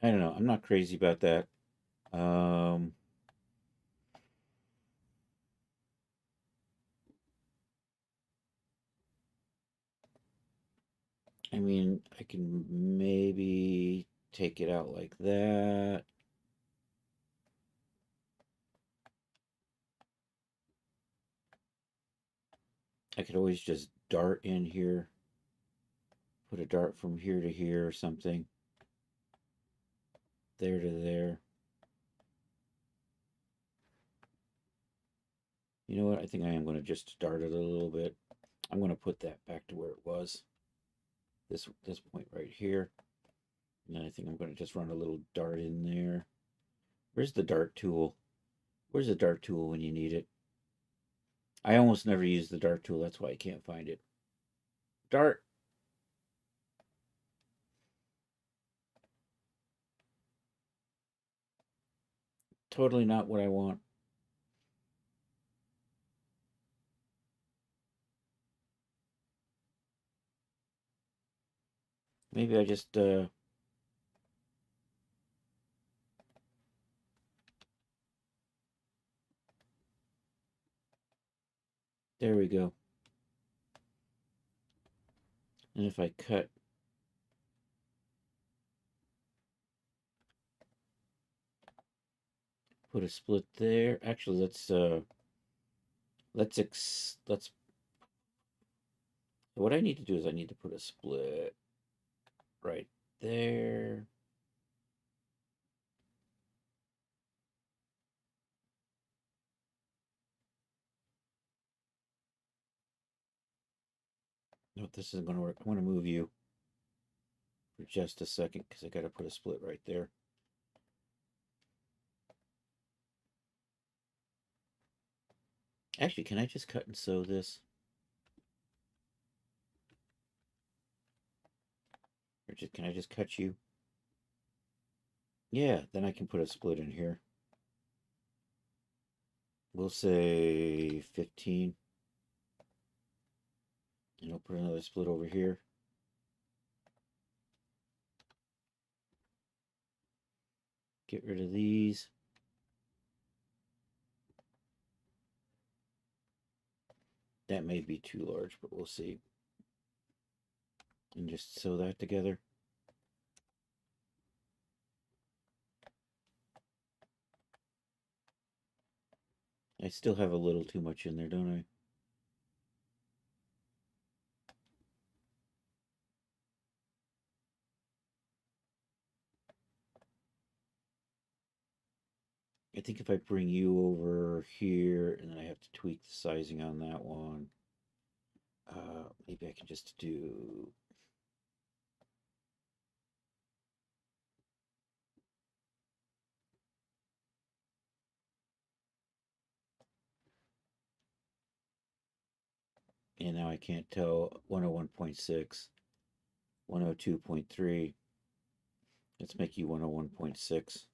I don't know. I'm not crazy about that. Um, I mean, I can maybe take it out like that. I could always just dart in here. Put a dart from here to here or something. There to there. You know what? I think I am going to just dart it a little bit. I'm going to put that back to where it was. This point right here. And then I think I'm going to just run a little dart in there. Where's the dart tool? Where's the dart tool when you need it? I almost never use the dart tool. That's why I can't find it. Dart. Totally not what I want. Maybe I just there we go. And if I cut put a split there. Actually, let's what I need to do is I need to put a split right there. No, this isn't going to work. I'm going to move you for just a second because I got to put a split right there. Actually, can I just cut and sew this? Or can I just cut you? Yeah, then I can put a split in here. We'll say 15. And I'll put another split over here. Get rid of these. That may be too large, but we'll see. And just sew that together. I still have a little too much in there, don't I? I think if I bring you over here and then I have to tweak the sizing on that one, maybe I can just do. And now I can't tell 101.6, 102.3. Let's make you 101.6.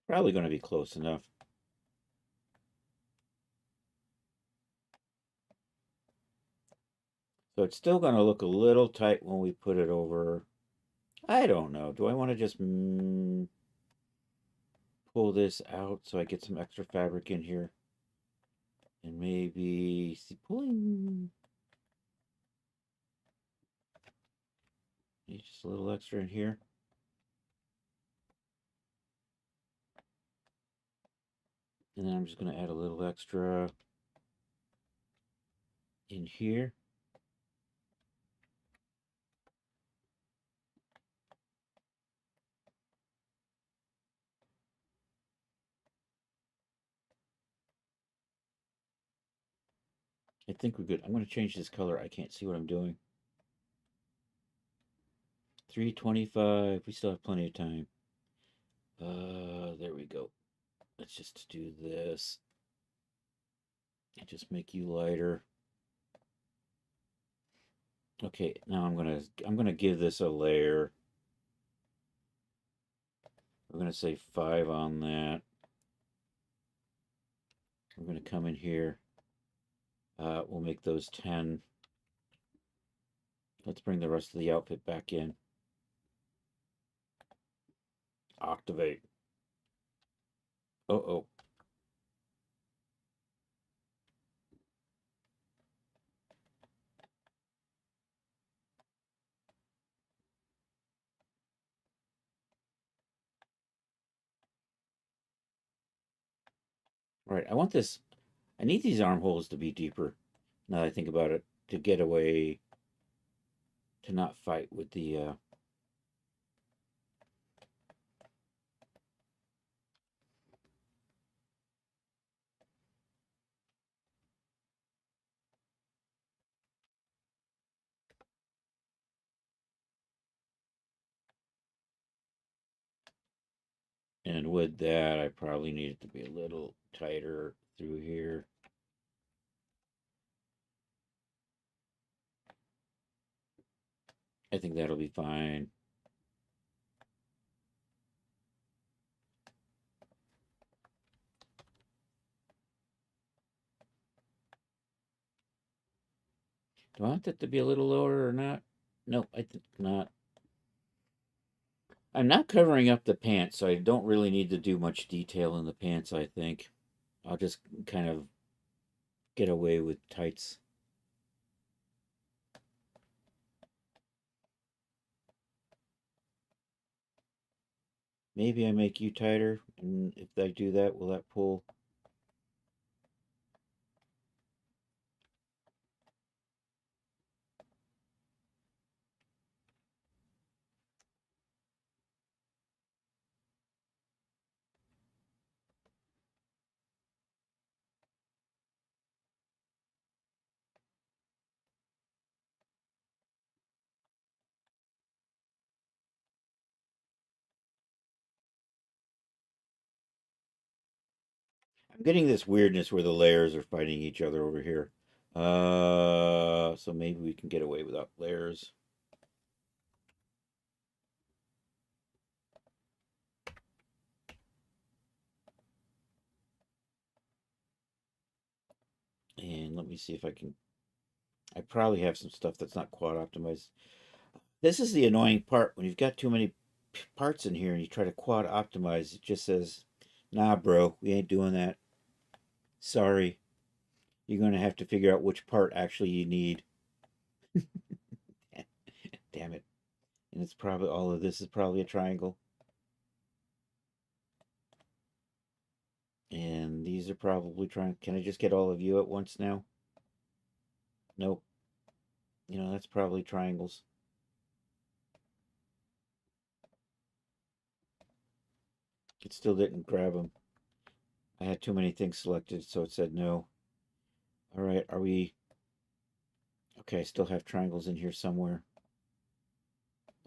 Probably going to be close enough. So it's still going to look a little tight when we put it over. I don't know. Do I want to just pull this out so I get some extra fabric in here? And maybe see pulling. Maybe just a little extra in here. And then I'm just going to add a little extra in here. I think we're good. I'm going to change this color. I can't see what I'm doing. 325. We still have plenty of time. There we go. Let's just do this. And just make you lighter. Okay, now I'm gonna give this a layer. We're gonna say 5 on that. We're gonna come in here. We'll make those 10. Let's bring the rest of the outfit back in. Activate. Uh-oh. All right, I need these armholes to be deeper, now that I think about it, to get away, to not fight with the, and with that, I probably need it to be a little tighter through here. I think that'll be fine. Do I want it to be a little lower or not? Nope, I think not. I'm not covering up the pants, so I don't really need to do much detail in the pants, I think. I'll just kind of get away with tights. Maybe I make you tighter, and if I do that, will that pull? I'm getting this weirdness where the layers are fighting each other over here. So maybe we can get away without layers. And let me see if I can. I probably have some stuff that's not quad optimized. This is the annoying part when you've got too many parts in here and you try to quad optimize. It just says, "Nah, bro, we ain't doing that. Sorry, you're gonna have to figure out which part actually you need." Damn it! And it's probably all of this is probably a triangle, and these are probably trying. Can I just get all of you at once now? Nope. You know, that's probably triangles. It still didn't grab them. I had too many things selected, so it said no. All right, are we... Okay, I still have triangles in here somewhere.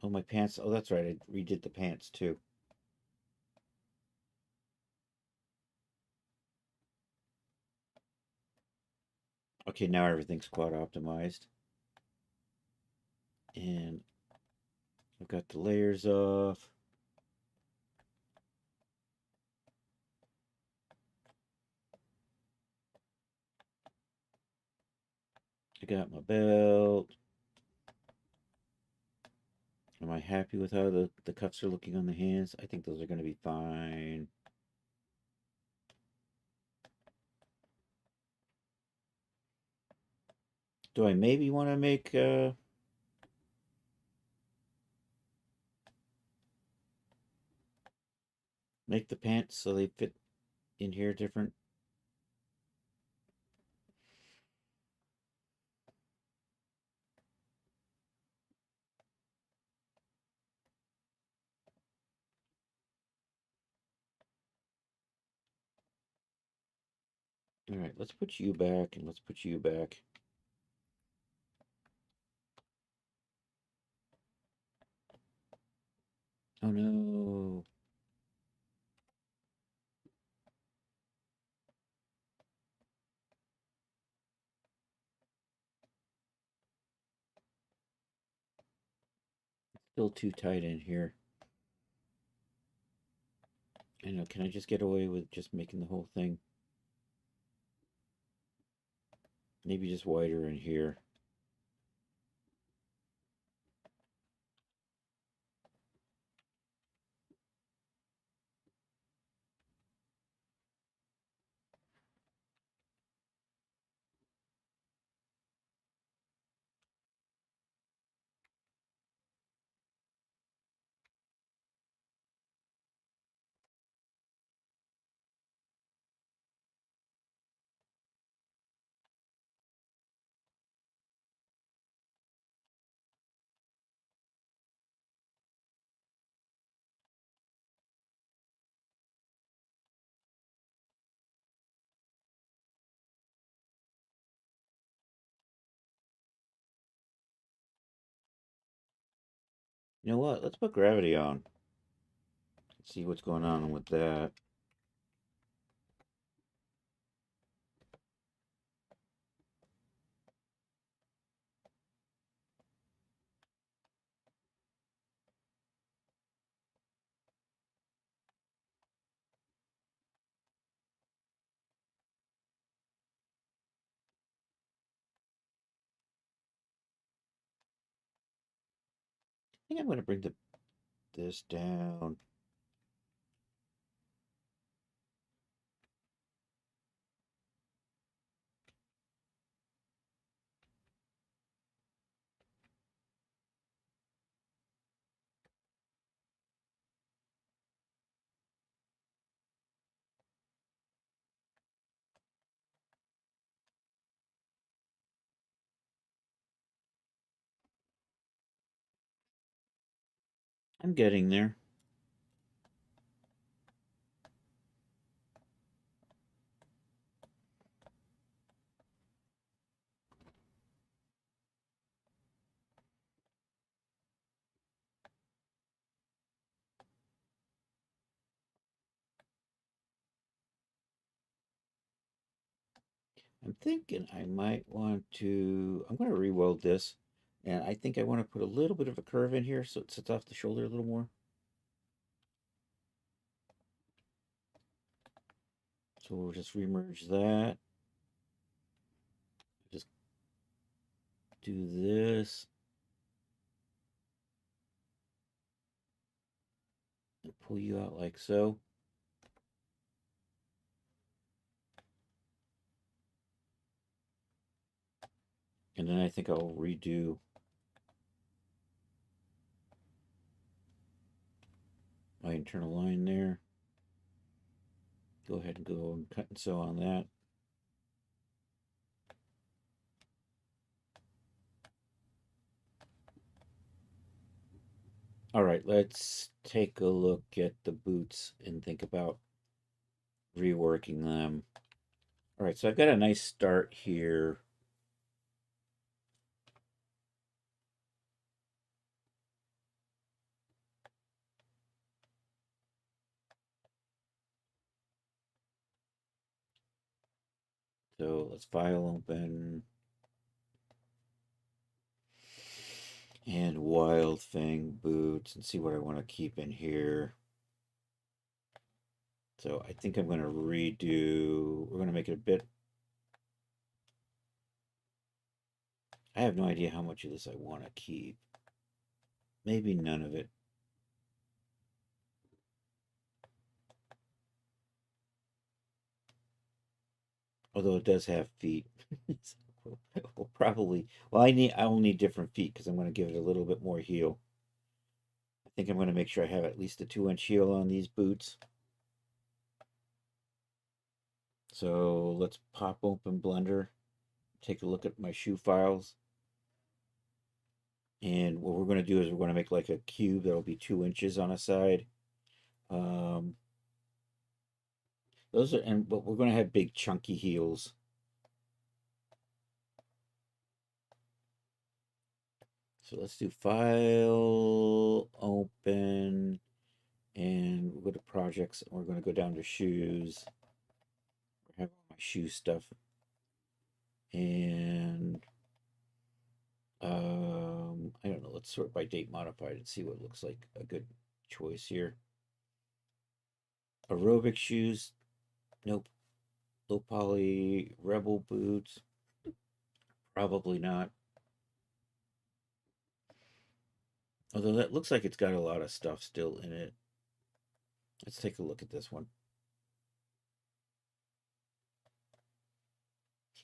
Oh, my pants. Oh, that's right. I redid the pants, too. Okay, now everything's quad optimized. And I've got the layers off. I got my belt. Am I happy with how the cuffs are looking on the hands? I think those are going to be fine. Do I maybe want to make the pants so they fit in here different? All right, let's put you back and let's put you back. Oh no. Still too tight in here. I know, can I just get away with just making the whole thing? Maybe just wider in here. You know what? Let's put gravity on. Let's see what's going on with that. I think I'm going to bring this down. I'm getting there. I'm thinking I might want to, I'm going to re-weld this. And I think I want to put a little bit of a curve in here so it sits off the shoulder a little more. So we'll just remerge that. Just do this. And pull you out like so. And then I think I'll redo my internal line there. Go ahead and go and cut and sew on that. All right, let's take a look at the boots and think about reworking them. All right, so I've got a nice start here. So let's file open. And Wild Fang boots and see what I want to keep in here. So I think I'm going to redo, we're going to make it a bit, I have no idea how much of this I want to keep. Maybe none of it. Although it does have feet. We'll probably, well, I will need different feet because I'm going to give it a little bit more heel. I think I'm going to make sure I have at least a 2-inch heel on these boots. So let's pop open Blender, take a look at my shoe files. And what we're going to do is we're going to make like a cube that'll be 2 inches on a side. Those are, but we're going to have big chunky heels. So let's do file, open, and we'll go to projects. And we're going to go down to shoes. I have all my shoe stuff. And I don't know, let's sort by date modified and see what looks like a good choice here. Aerobic shoes, nope. Low poly Rebel boots, probably not. Although that looks like it's got a lot of stuff still in it. Let's take a look at this one.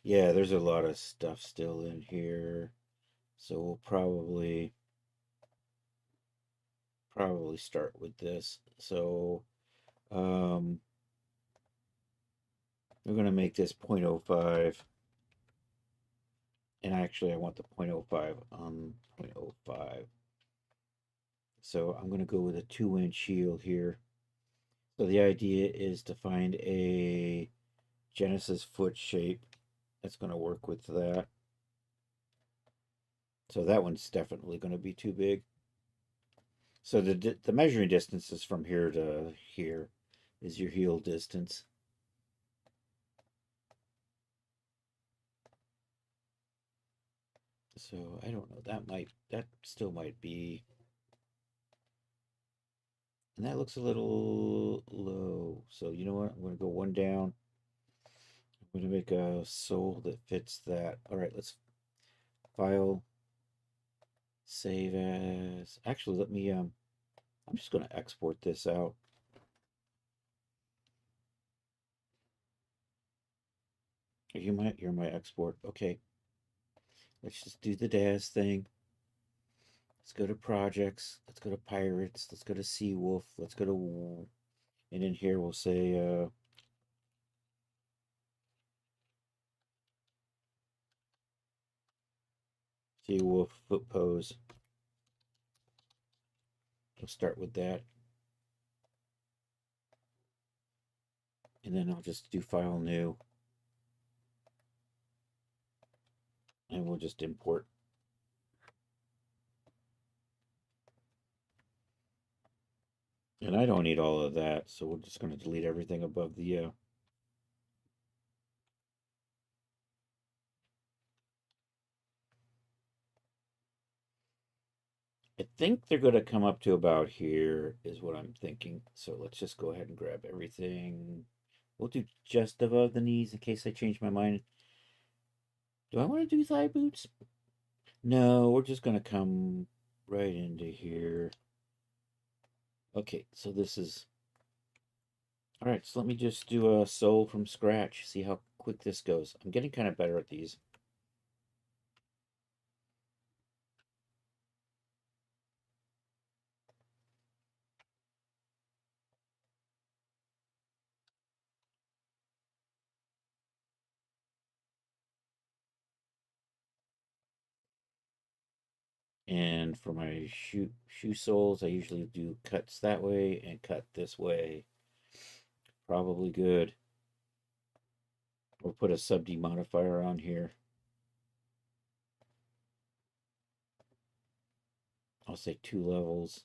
Yeah, there's a lot of stuff still in here. So we'll probably start with this. So we're going to make this 0.05. And actually I want the 0.05 on 0.05. So I'm going to go with a 2-inch heel here. So the idea is to find a Genesis foot shape that's going to work with that. So that one's definitely going to be too big. So the measuring distance is from here to here is your heel distance. So I don't know, that still might be, and that looks a little low. So you know what, I'm going to go one down. I'm going to make a sole that fits that. All right, let's file, save as, actually let me I'm just going to export this out. You're my export. Okay. Let's just do the DAS thing. Let's go to projects. Let's go to pirates. Let's go to Seawolf. Let's go to, and in here we'll say Seawolf foot pose. We'll start with that. And then I'll just do file new. And we'll just import. And I don't need all of that, so we're just going to delete everything above the I think they're going to come up to about here, is what I'm thinking. So let's just go ahead and grab everything. We'll do just above the knees in case I change my mind. Do I want to do thigh boots? No, we're just going to come right into here. Okay, so this is... All right, so let me just do a sole from scratch, see how quick this goes. I'm getting kind of better at these. And for my shoe soles, I usually do cuts that way and cut this way. Probably good. Or put a sub D modifier on here. I'll say 2 levels.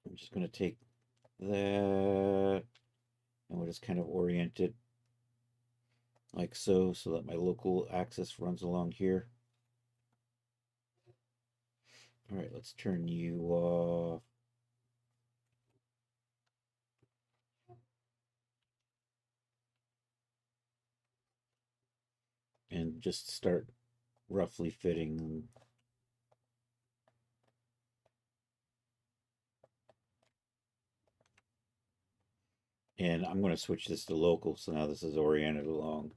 I'm just going to take that and we'll just kind of orient it like so, so that my local axis runs along here. All right, let's turn you off. And just start roughly fitting them. And I'm going to switch this to local, so now this is oriented along.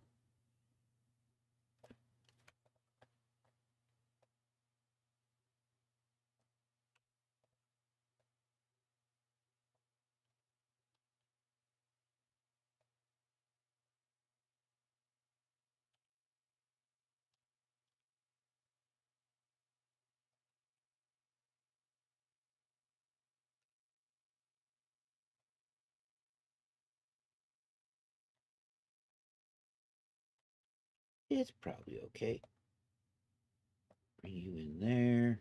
It's probably okay. Bring you in there.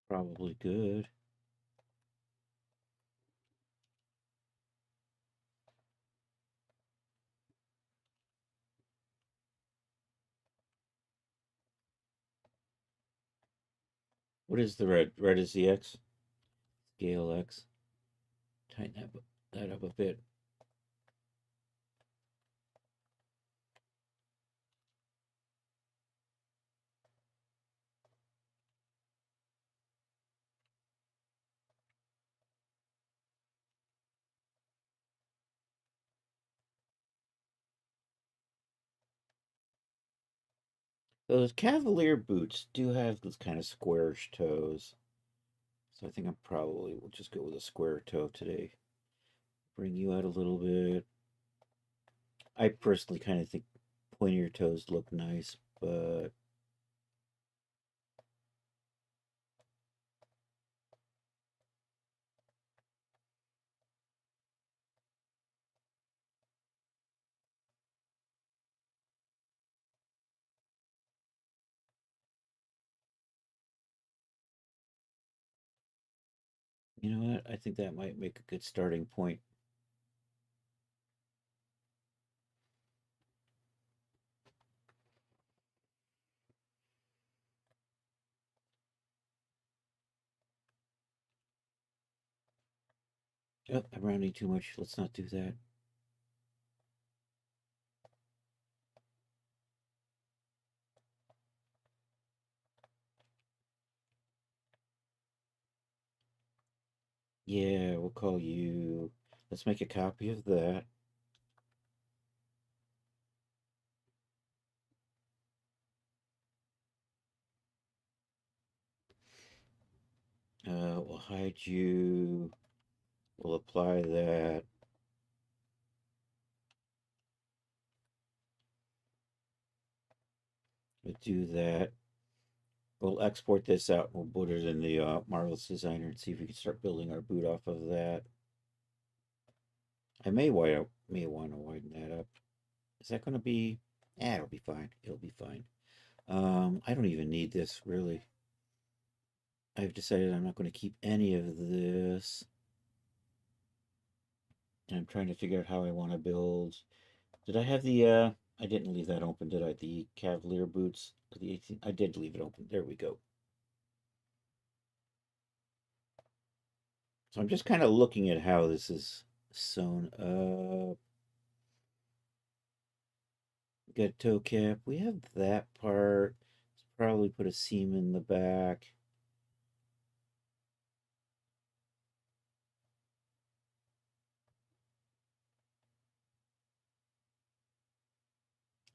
Probably good. What is the red? Red is the X. Scale X. Tighten that up a bit. Those Cavalier boots do have those kind of squarish toes. So I think I probably will just go with a square toe today. Bring you out a little bit. I personally kind of think pointier toes look nice, but you know what? I think that might make a good starting point. Oh, I'm rounding too much. Let's not do that. Yeah, we'll call you. Let's make a copy of that. We'll hide you. We'll apply that. We'll do that. We'll export this out. We'll put it in the Marvelous Designer and see if we can start building our boot off of that. I may want to widen that up. Is that going to be? It'll be fine. It'll be fine. I don't even need this really. I've decided I'm not going to keep any of this. And I'm trying to figure out how I want to build. Did I have the I didn't leave that open, did I? The Cavalier boots of the 18. I did leave it open. There we go. So I'm just kind of looking at how this is sewn up. Got a toe cap. We have that part. Let's probably put a seam in the back.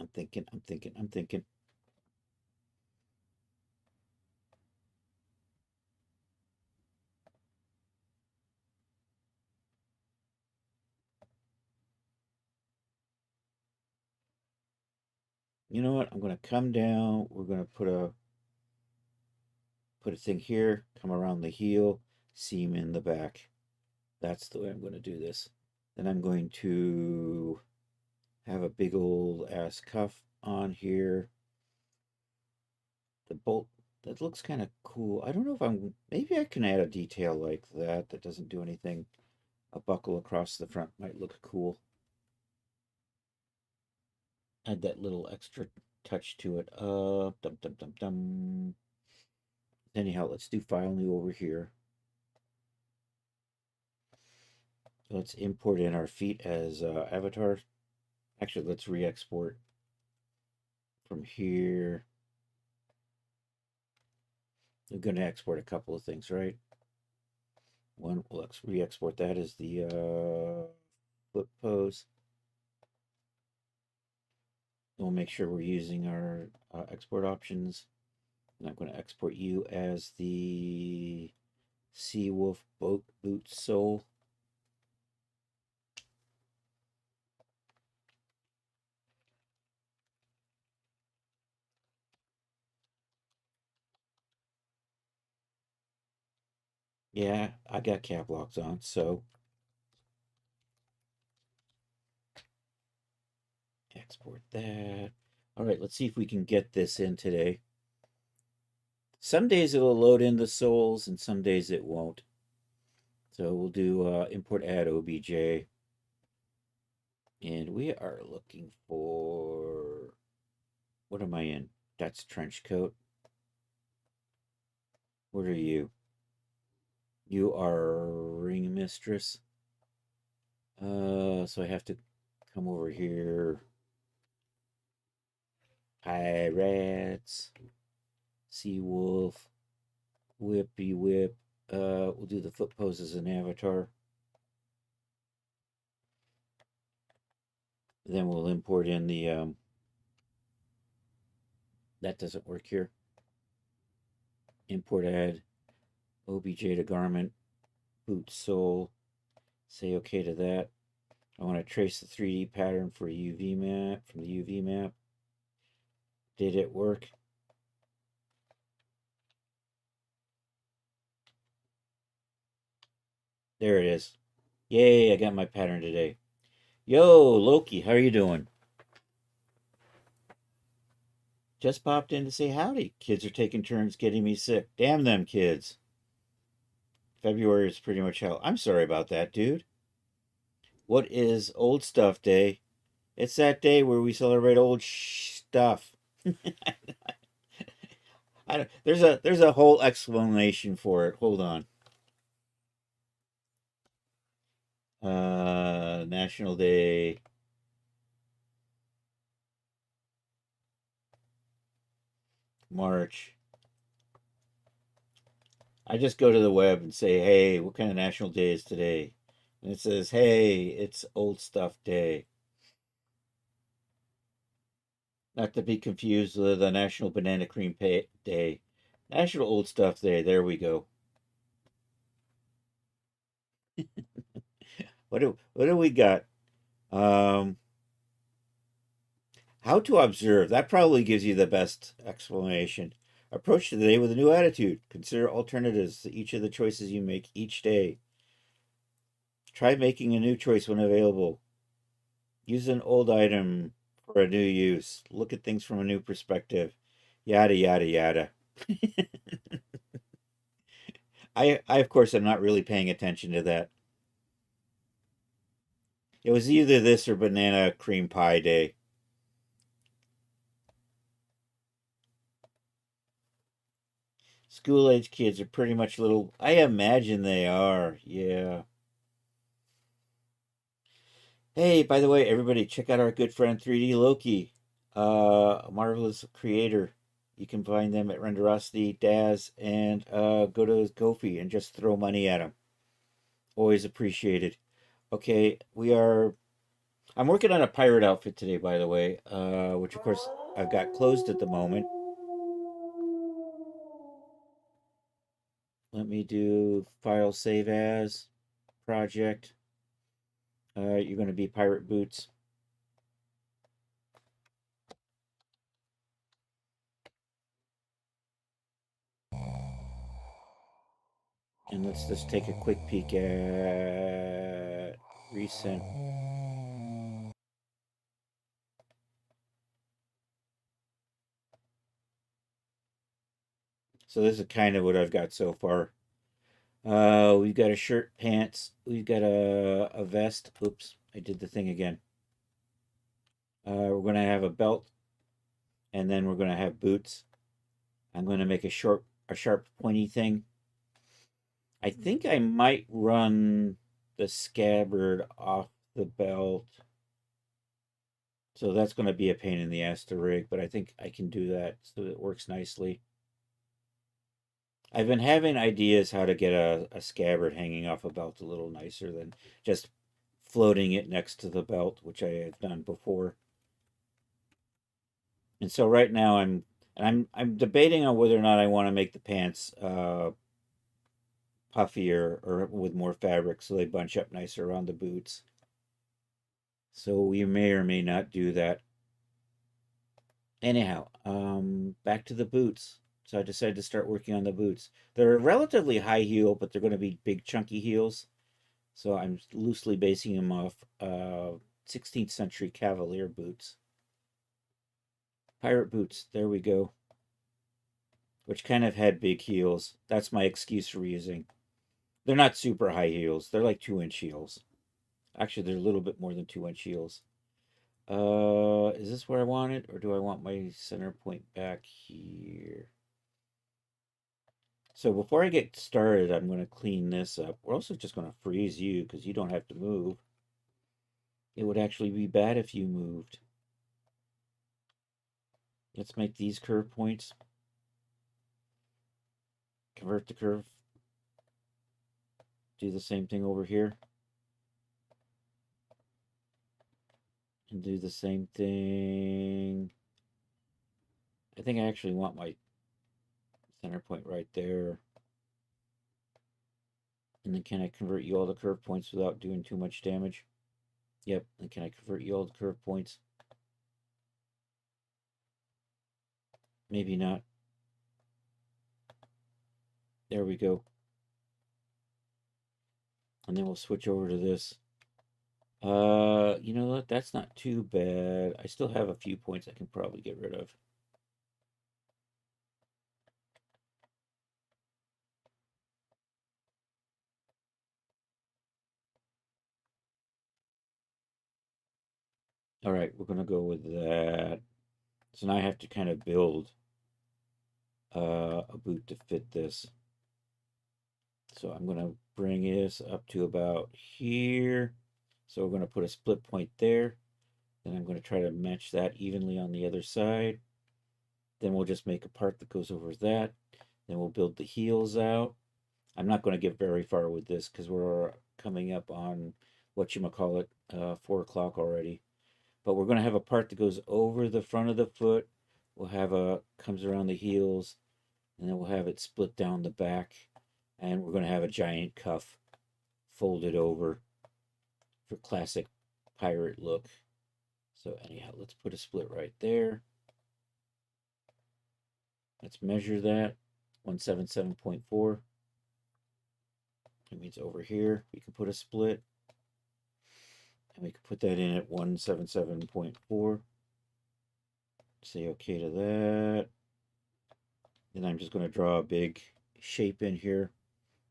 I'm thinking. You know what? I'm going to come down. We're going to put a thing here, come around the heel, seam in the back. That's the way I'm going to do this. Then I'm going to have a big old ass cuff on here. The bolt, that looks kind of cool. I don't know if maybe I can add a detail like that that doesn't do anything. A buckle across the front might look cool. Add that little extra touch to it. Dum. Anyhow, let's do file new over here. Let's import in our feet as avatar. Actually, let's re-export from here. We're going to export a couple of things, right? One, let's re-export that as the foot pose. We'll make sure we're using our export options. And I'm going to export you as the Seawolf boot sole. Yeah, I got cap locks on, so export that. All right, let's see if we can get this in today. Some days it'll load in the soles and some days it won't. So we'll do import add OBJ. And we are looking for, what am I in? That's trench coat. What are you? You are ring mistress. So I have to come over here. Pirates. Seawolf. Whippy whip. We'll do the foot pose as an avatar. Then we'll import in the that doesn't work here. Import add OBJ to garment, boot sole. Say okay to that. I want to trace the 3D pattern for UV map from the UV map. Did it work? There it is. Yay, I got my pattern today. Yo, Loki, how are you doing? Just popped in to say howdy. Kids are taking turns getting me sick. Damn them kids. February is pretty much hell. I'm sorry about that, dude. What is Old Stuff Day? It's that day where we celebrate old stuff. There's a whole explanation for it. Hold on. National Day. March. I just go to the web and say, hey, what kind of national day is today? And it says, hey, it's Old Stuff Day. Not to be confused with the National Banana Cream Day. National Old Stuff Day. There we go. What do we got? How to observe. That probably gives you the best explanation. Approach the day with a new attitude. Consider alternatives to each of the choices you make each day. Try making a new choice when available. Use an old item for a new use. Look at things from a new perspective. Yada, yada, yada. I, of course, am not really paying attention to that. It was either this or banana cream pie day. School-age kids are pretty much little... I imagine they are, yeah. Hey, by the way, everybody, check out our good friend 3D Loki, a marvelous creator. You can find them at Renderosity, Daz, and go to Ko-fi and just throw money at them. Always appreciated. Okay, I'm working on a pirate outfit today, by the way, which of course I've got closed at the moment. Let me do file save as project. You're going to be Pirate Boots. And let's just take a quick peek at recent. So this is kind of what I've got so far. We've got a shirt, pants. We've got a vest. Oops, I did the thing again. We're going to have a belt. And then we're going to have boots. I'm going to make a sharp, pointy thing. I think I might run the scabbard off the belt. So that's going to be a pain in the ass to rig, but I think I can do that so it works nicely. I've been having ideas how to get a scabbard hanging off a belt a little nicer than just floating it next to the belt, which I have done before. And so right now I'm debating on whether or not I want to make the pants puffier or with more fabric so they bunch up nicer around the boots. So we may or may not do that. Anyhow, back to the boots. So I decided to start working on the boots. They're relatively high heel, but they're going to be big chunky heels. So I'm loosely basing them off 16th century Cavalier boots. Pirate boots, there we go. Which kind of had big heels. That's my excuse for using. They're not super high heels. They're like 2-inch heels. Actually, they're a little bit more than 2-inch heels. Is this where I want it? Or do I want my center point back here? So before I get started, I'm going to clean this up. We're also just going to freeze you because you don't have to move. It would actually be bad if you moved. Let's make these curve points. Convert the curve. Do the same thing over here. And do the same thing. I think I actually want my center point right there. And then can I convert you all the curve points without doing too much damage? Yep, and can I convert you all the curve points? Maybe not. There we go. And then we'll switch over to this. You know what? That's not too bad. I still have a few points I can probably get rid of. All right, we're going to go with that. So now I have to kind of build a boot to fit this. So I'm going to bring this up to about here. So we're going to put a split point there. Then I'm going to try to match that evenly on the other side. Then we'll just make a part that goes over that. Then we'll build the heels out. I'm not going to get very far with this because we're coming up on whatchamacallit, 4 o'clock already. But we're going to have a part that goes over the front of the foot. We'll have comes around the heels, and then we'll have it split down the back. And we're going to have a giant cuff folded over for classic pirate look. So anyhow, let's put a split right there. Let's measure that. 177.4. That means over here we can put a split. And we can put that in at 177.4. Say okay to that. Then I'm just going to draw a big shape in here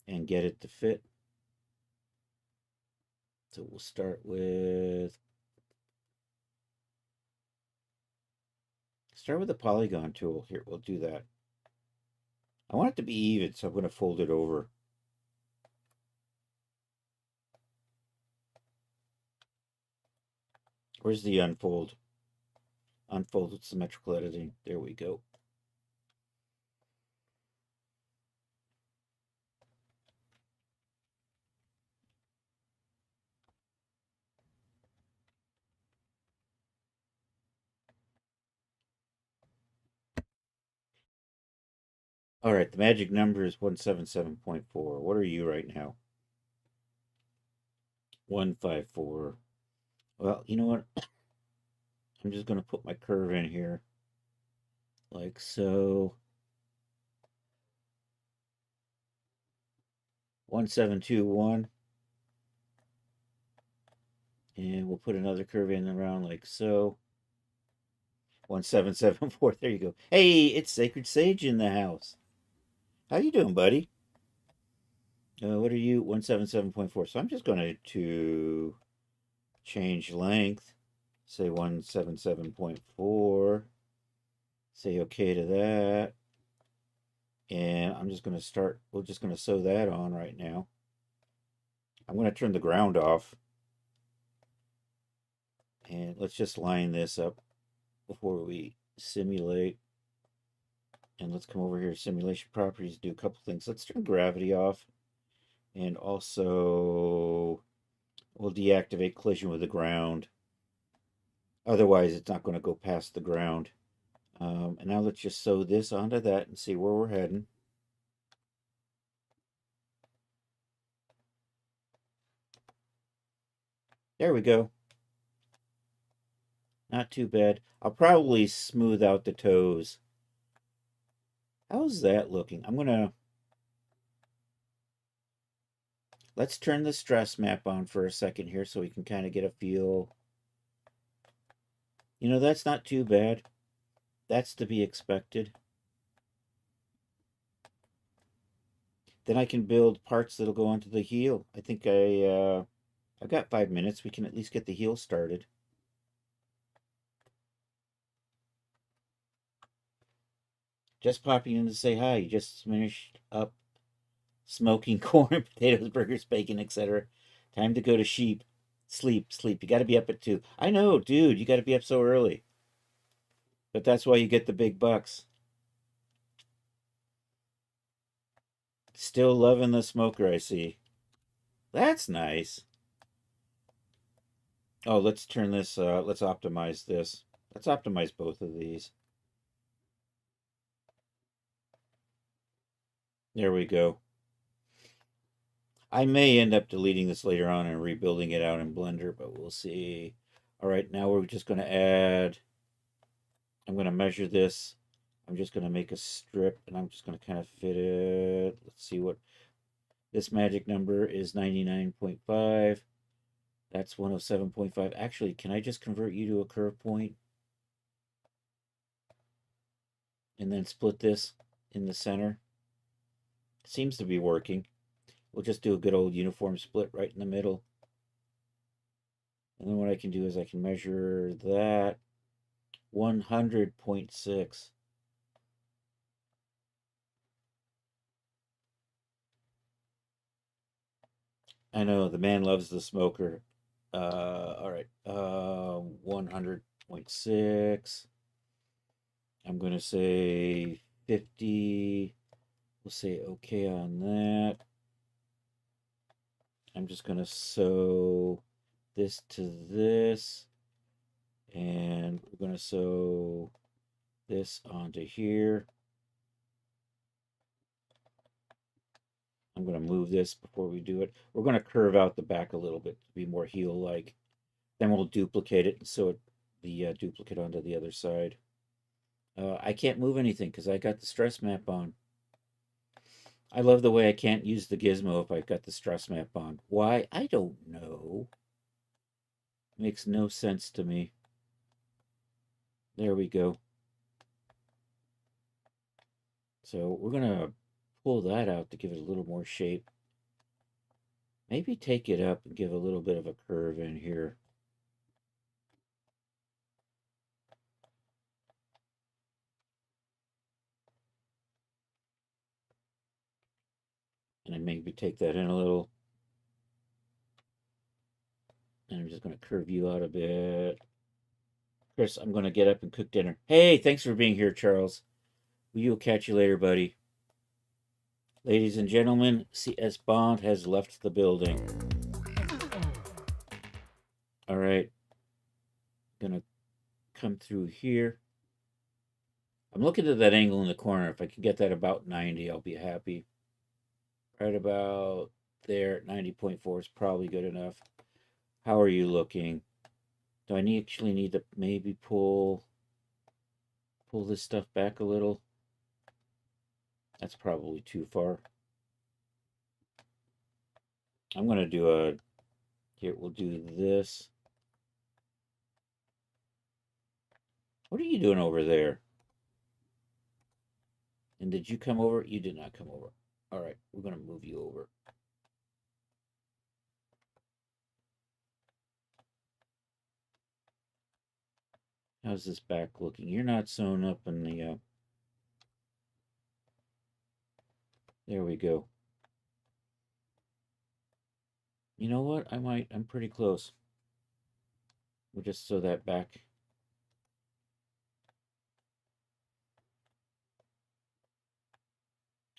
and get it to fit. So we'll start with the polygon tool. Here, we'll do that. I want it to be even, so I'm going to fold it over. Where's the unfold? Unfold with symmetrical editing. There we go. All right, the magic number is 177.4. What are you right now? 154. Well, you know what? I'm just going to put my curve in here like so. 1721. And we'll put another curve in around like so. 1774. There you go. Hey, it's Sacred Sage in the house. How you doing, buddy? What are you? 177.4. So I'm just going to change length. Say 177.4. Say okay to that. And I'm just going to start. We're just going to sew that on right now. I'm going to turn the ground off. And let's just line this up before we simulate. And let's come over here, simulation properties, do a couple things. Let's turn gravity off. And also, we'll deactivate collision with the ground. Otherwise, it's not going to go past the ground. And now let's just sew this onto that and see where we're heading. There we go. Not too bad. I'll probably smooth out the toes. How's that looking? Let's turn the stress map on for a second here so we can kind of get a feel. You know, that's not too bad. That's to be expected. Then I can build parts that'll go onto the heel. I think I've got 5 minutes. We can at least get the heel started. Just popping in to say hi. You just finished up smoking corn, potatoes, burgers, bacon, etc. Time to go to sleep. You got to be up at 2. I know, dude. You got to be up so early. But that's why you get the big bucks. Still loving the smoker, I see. That's nice. Oh, let's turn this, let's optimize this. Let's optimize both of these. There we go. I may end up deleting this later on and rebuilding it out in Blender, but we'll see. All right, now we're just going to add, I'm going to measure this. I'm just going to make a strip, and I'm just going to kind of fit it. Let's see what, this magic number is 99.5. That's 107.5. Actually, can I just convert you to a curve point? And then split this in the center? Seems to be working. We'll just do a good old uniform split right in the middle. And then what I can do is I can measure that 100.6. I know the man loves the smoker. All right, 100.6. I'm going to say 50. We'll say okay on that. I'm just going to sew this to this. And we're going to sew this onto here. I'm going to move this before we do it. We're going to curve out the back a little bit to be more heel-like. Then we'll duplicate it and sew the duplicate onto the other side. I can't move anything because I got the stress map on. I love the way I can't use the gizmo if I've got the stress map on. Why? I don't know. Makes no sense to me. There we go. So we're going to pull that out to give it a little more shape. Maybe take it up and give a little bit of a curve in here. And then maybe take that in a little. And I'm just going to curve you out a bit. Chris, I'm going to get up and cook dinner. Hey, thanks for being here, Charles. We'll catch you later, buddy. Ladies and gentlemen, C.S. Bond has left the building. All right. Gonna come through here. I'm looking at that angle in the corner. If I can get that about 90, I'll be happy. Right about there, 90.4 is probably good enough. How are you looking? Do I actually need to maybe pull this stuff back a little? That's probably too far. I'm going to do here, we'll do this. What are you doing over there? And did you come over? You did not come over. All right, we're going to move you over. How's this back looking? You're not sewn up in the... There we go. You know what? I'm pretty close. We'll just sew that back.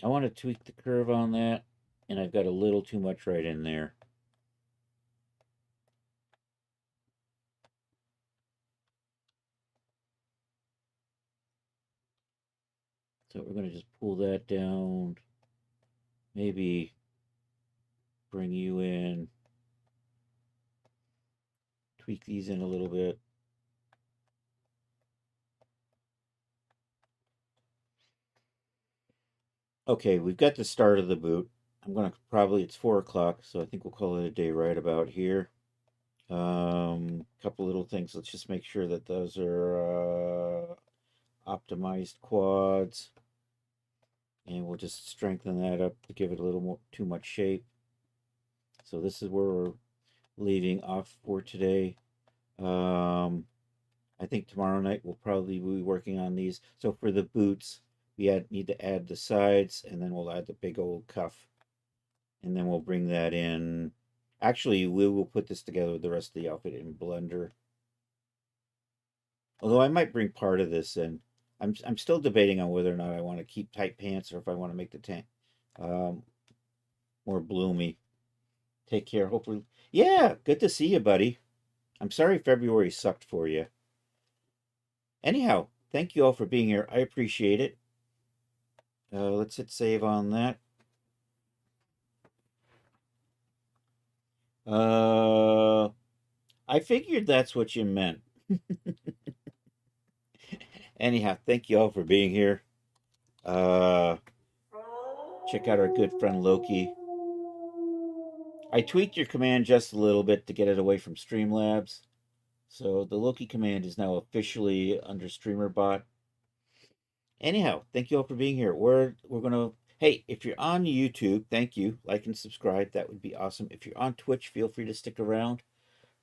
I want to tweak the curve on that, and I've got a little too much right in there. So we're going to just pull that down. Maybe bring you in. Tweak these in a little bit. Okay, we've got the start of the boot. I'm going to it's 4 o'clock, so I think we'll call it a day right about here. Couple little things. Let's just make sure that those are optimized quads. And we'll just strengthen that up to give it a little more too much shape. So this is where we're leaving off for today. I think tomorrow night we'll probably be working on these. So for the boots, we need to add the sides, and then we'll add the big old cuff. And then we'll bring that in. Actually, we will put this together with the rest of the outfit in Blender. Although I might bring part of this in. I'm still debating on whether or not I want to keep tight pants or if I want to make the tank more bloomy. Take care. Hopefully. Yeah, good to see you, buddy. I'm sorry February sucked for you. Anyhow, thank you all for being here. I appreciate it. Let's hit save on that. I figured that's what you meant. Anyhow, thank you all for being here. Check out our good friend Loki. I tweaked your command just a little bit to get it away from Streamlabs. So the Loki command is now officially under StreamerBot. Anyhow, thank you all for being here. We're gonna, hey, if you're on YouTube, thank you. Like and subscribe. That would be awesome. If you're on Twitch, feel free to stick around.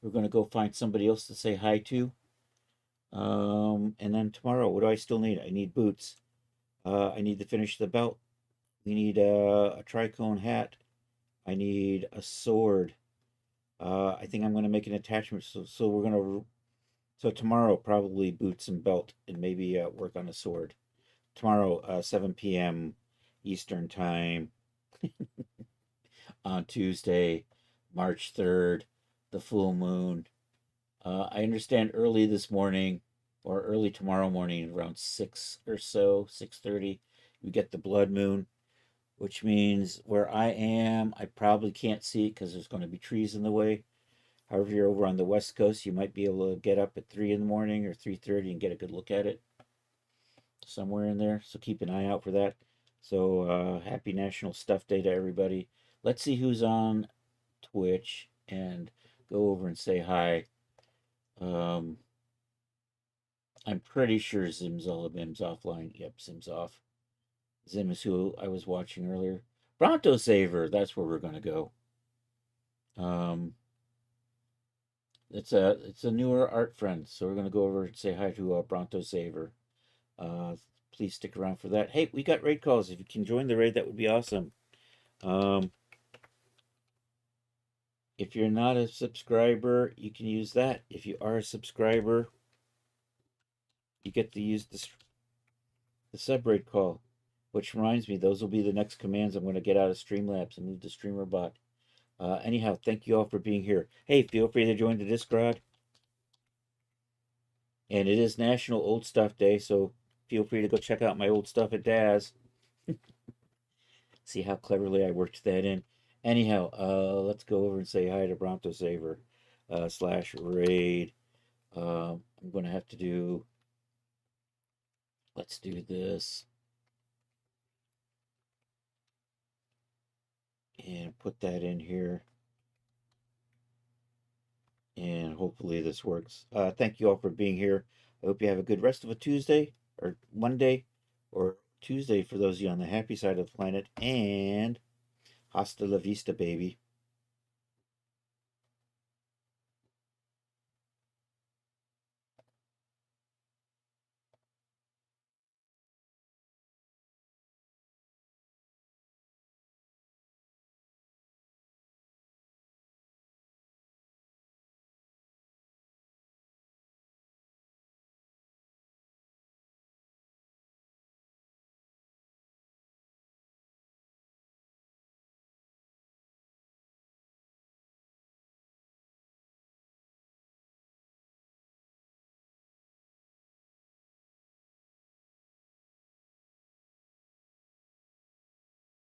We're gonna go find somebody else to say hi to. And then tomorrow, what do I still need? I need boots. I need to finish the belt. We need a tricone hat. I need a sword. I think I'm going to make an attachment. So we're going to, so tomorrow probably boots and belt, and maybe work on a sword. Tomorrow, 7 p.m. Eastern time on Tuesday, March 3rd, the full moon. I understand early this morning or early tomorrow morning, around 6 or so, 6:30, we get the blood moon, which means where I am, I probably can't see it because there's going to be trees in the way. However, you're over on the West Coast, you might be able to get up at 3 in the morning or 3:30 and get a good look at it somewhere in there. So keep an eye out for that. So happy National Stuff Day to everybody. Let's see who's on Twitch and go over and say hi. I'm pretty sure Zim's offline. Yep, Zim's off. Zim is who I was watching earlier. Bronto Saver, that's where we're gonna go. It's a newer art friend, so we're gonna go over and say hi to Bronto Saver. Please stick around for that. Hey, we got raid calls. If you can join the raid, that would be awesome. If you're not a subscriber, you can use that. If you are a subscriber, you get to use the sub raid call. Which reminds me, those will be the next commands I'm going to get out of Streamlabs and move to StreamerBot. Anyhow, thank you all for being here. Hey, feel free to join the Discord. And it is National Old Stuff Day, so feel free to go check out my old stuff at Daz. See how cleverly I worked that in. Anyhow, let's go over and say hi to Bronto Saver / raid. I'm going to have to do. Let's do this. And put that in here. And hopefully this works. Thank you all for being here. I hope you have a good rest of a Tuesday, or Monday, or Tuesday for those of you on the happy side of the planet. And hasta la vista, baby.